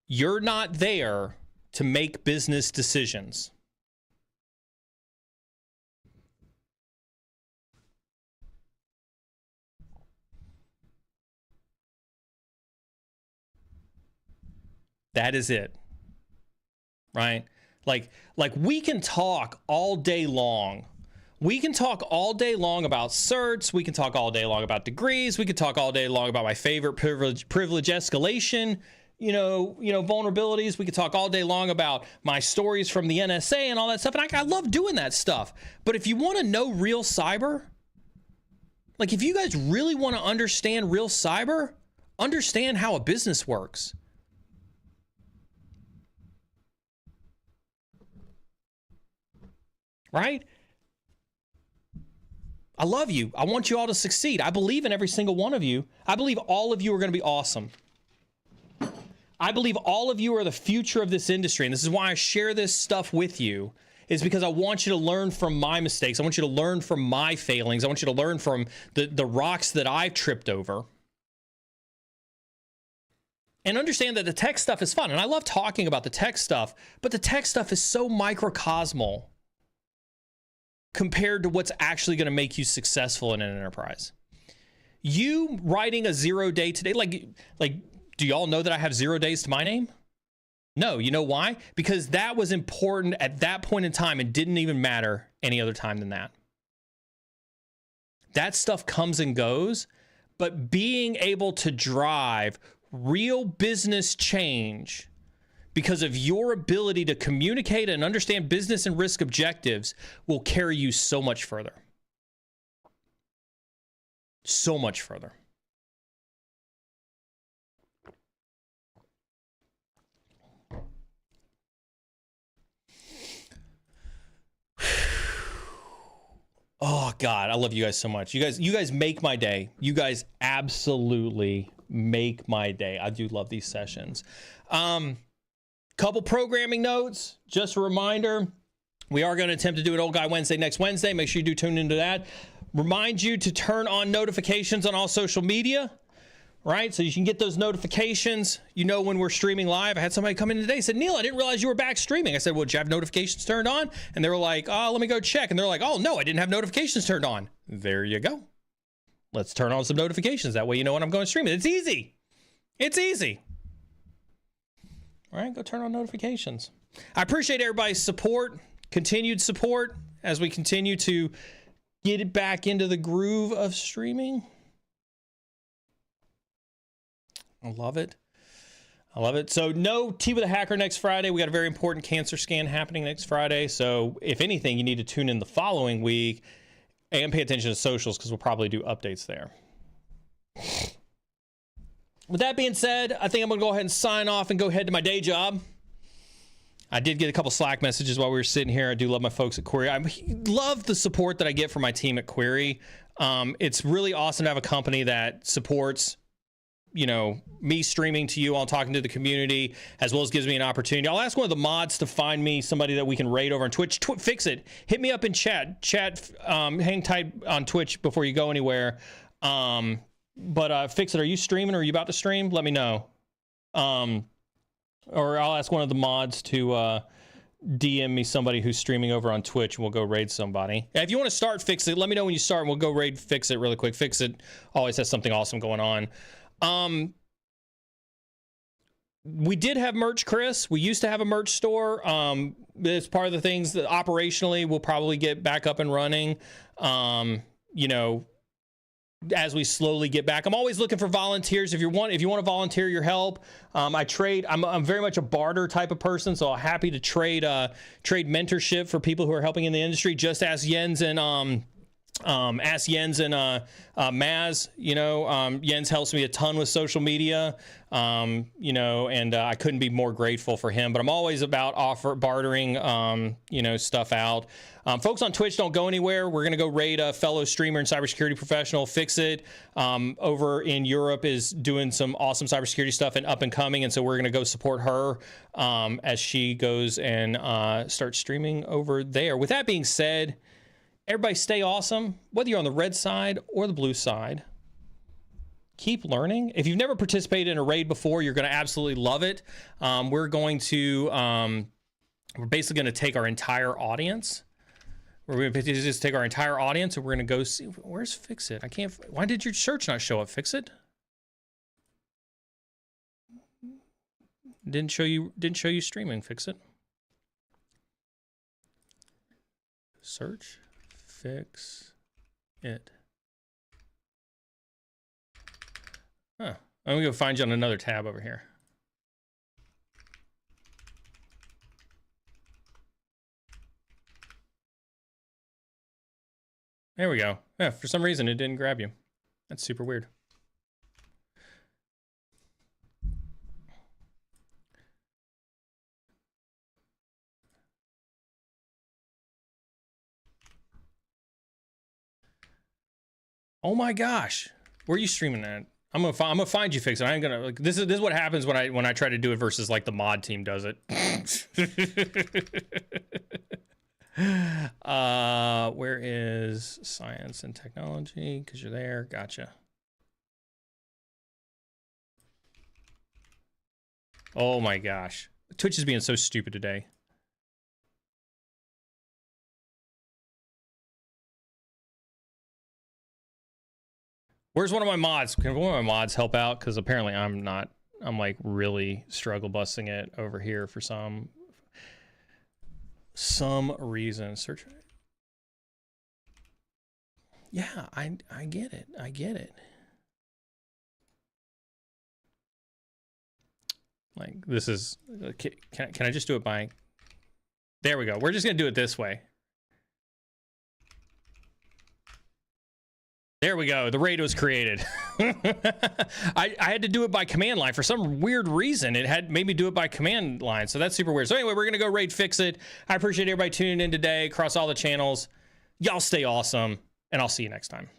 You're not there to make business decisions. That is it, right? Like we can talk all day long. We can talk all day long about certs. We can talk all day long about degrees. We can talk all day long about my favorite privilege escalation, vulnerabilities. We could talk all day long about my stories from the NSA and all that stuff. And I love doing that stuff. But if you want to know real cyber, like if you guys really want to understand real cyber, understand how a business works. Right? I love you. I want you all to succeed. I believe in every single one of you. I believe all of you are going to be awesome. I believe all of you are the future of this industry. And this is why I share this stuff with you, is because I want you to learn from my mistakes. I want you to learn from my failings. I want you to learn from the rocks that I've tripped over. And understand that the tech stuff is fun. And I love talking about the tech stuff, but the tech stuff is so microcosmal compared to what's actually going to make you successful in an enterprise. You writing a 0 day today, like, do y'all know that I have 0 days to my name? No, you know why? Because that was important at that point in time and didn't even matter any other time than that. That stuff comes and goes, but being able to drive real business change because of your ability to communicate and understand business and risk objectives will carry you so much further. So much further. Oh God, I love you guys so much. You guys make my day. You guys absolutely make my day. I do love these sessions. Couple programming notes, just a reminder, we are going to attempt to do an Old Guy Wednesday next Wednesday. Make sure you do tune into that. Remind you to turn on notifications on all social media, right? So you can get those notifications, when we're streaming live. I had somebody come in today and said, Neil, I didn't realize you were back streaming. I said, well, did you have notifications turned on? And they were like, oh, let me go check. And they're like, oh, no, I didn't have notifications turned on. There you go. Let's turn on some notifications. That way you know when I'm going streaming. It's easy. It's easy. All right, go turn on notifications. I appreciate everybody's support, continued support, as we continue to get it back into the groove of streaming. I love it. I love it. So no Tea with a Hacker next Friday. We got a very important cancer scan happening next Friday. So if anything, you need to tune in the following week and pay attention to socials because we'll probably do updates there. With that being said, I think I'm going to go ahead and sign off and go head to my day job. I did get a couple Slack messages while we were sitting here. I do love my folks at Query. I love the support that I get from my team at Query. It's really awesome to have a company that supports, you know, me streaming to you, all talking to the community, as well as gives me an opportunity. I'll ask one of the mods to find me somebody that we can raid over on Twitch. Fix it. Hit me up in chat. Hang tight on Twitch before you go anywhere. Fix it. Are you streaming or are you about to stream? Let me know. Or I'll ask one of the mods to DM me somebody who's streaming over on Twitch, and we'll go raid somebody. If you want to start Fix It, let me know when you start, and we'll go raid Fix It really quick. Fix It always has something awesome going on. We did have merch, Chris. We used to have a merch store. It's part of the things that operationally we'll probably get back up and running. You know, as we slowly get back. I'm always looking for volunteers. If you want to volunteer your help, I trade. I'm very much a barter type of person, so I'm happy to trade mentorship for people who are helping in the industry. Just ask Jens and Maz. You know, Jens helps me a ton with social media. You know, and I couldn't be more grateful for him. But I'm always about bartering, you know, stuff out. Folks on Twitch, don't go anywhere. We're gonna go raid a fellow streamer and cybersecurity professional. Fix It over in Europe is doing some awesome cybersecurity stuff and up and coming, and so we're gonna go support her as she goes and starts streaming over there. With that being said, everybody stay awesome, whether you're on the red side or the blue side. Keep learning. If you've never participated in a raid before, you're going to absolutely love it. We're basically going to take our entire audience. We're going to just take our entire audience, and we're going to go see, where's Fix It? I can't. Why did your search not show up? Fix It? Didn't show you streaming. Fix It. Search. Fix It. Huh. I'm gonna go find you on another tab over here. There we go. Yeah, for some reason it didn't grab you. That's super weird. Oh my gosh, where are you streaming at? I'm gonna find you, Fix It. I ain't gonna like this is what happens when I try to do it versus like the mod team does it. Where is science and technology? Because you're there. Gotcha. Oh my gosh, Twitch is being so stupid today. Where's one of my mods? Can one of my mods help out? Because apparently I'm like really struggle busting it over here for some reason. Search. Yeah, I get it. I get it. Like this is, can I just do it by, there we go. We're just gonna do it this way. There we go. The raid was created. I had to do it by command line. For some weird reason, it had made me do it by command line. So that's super weird. So anyway, we're going to go raid Fix It. I appreciate everybody tuning in today across all the channels. Y'all stay awesome, and I'll see you next time.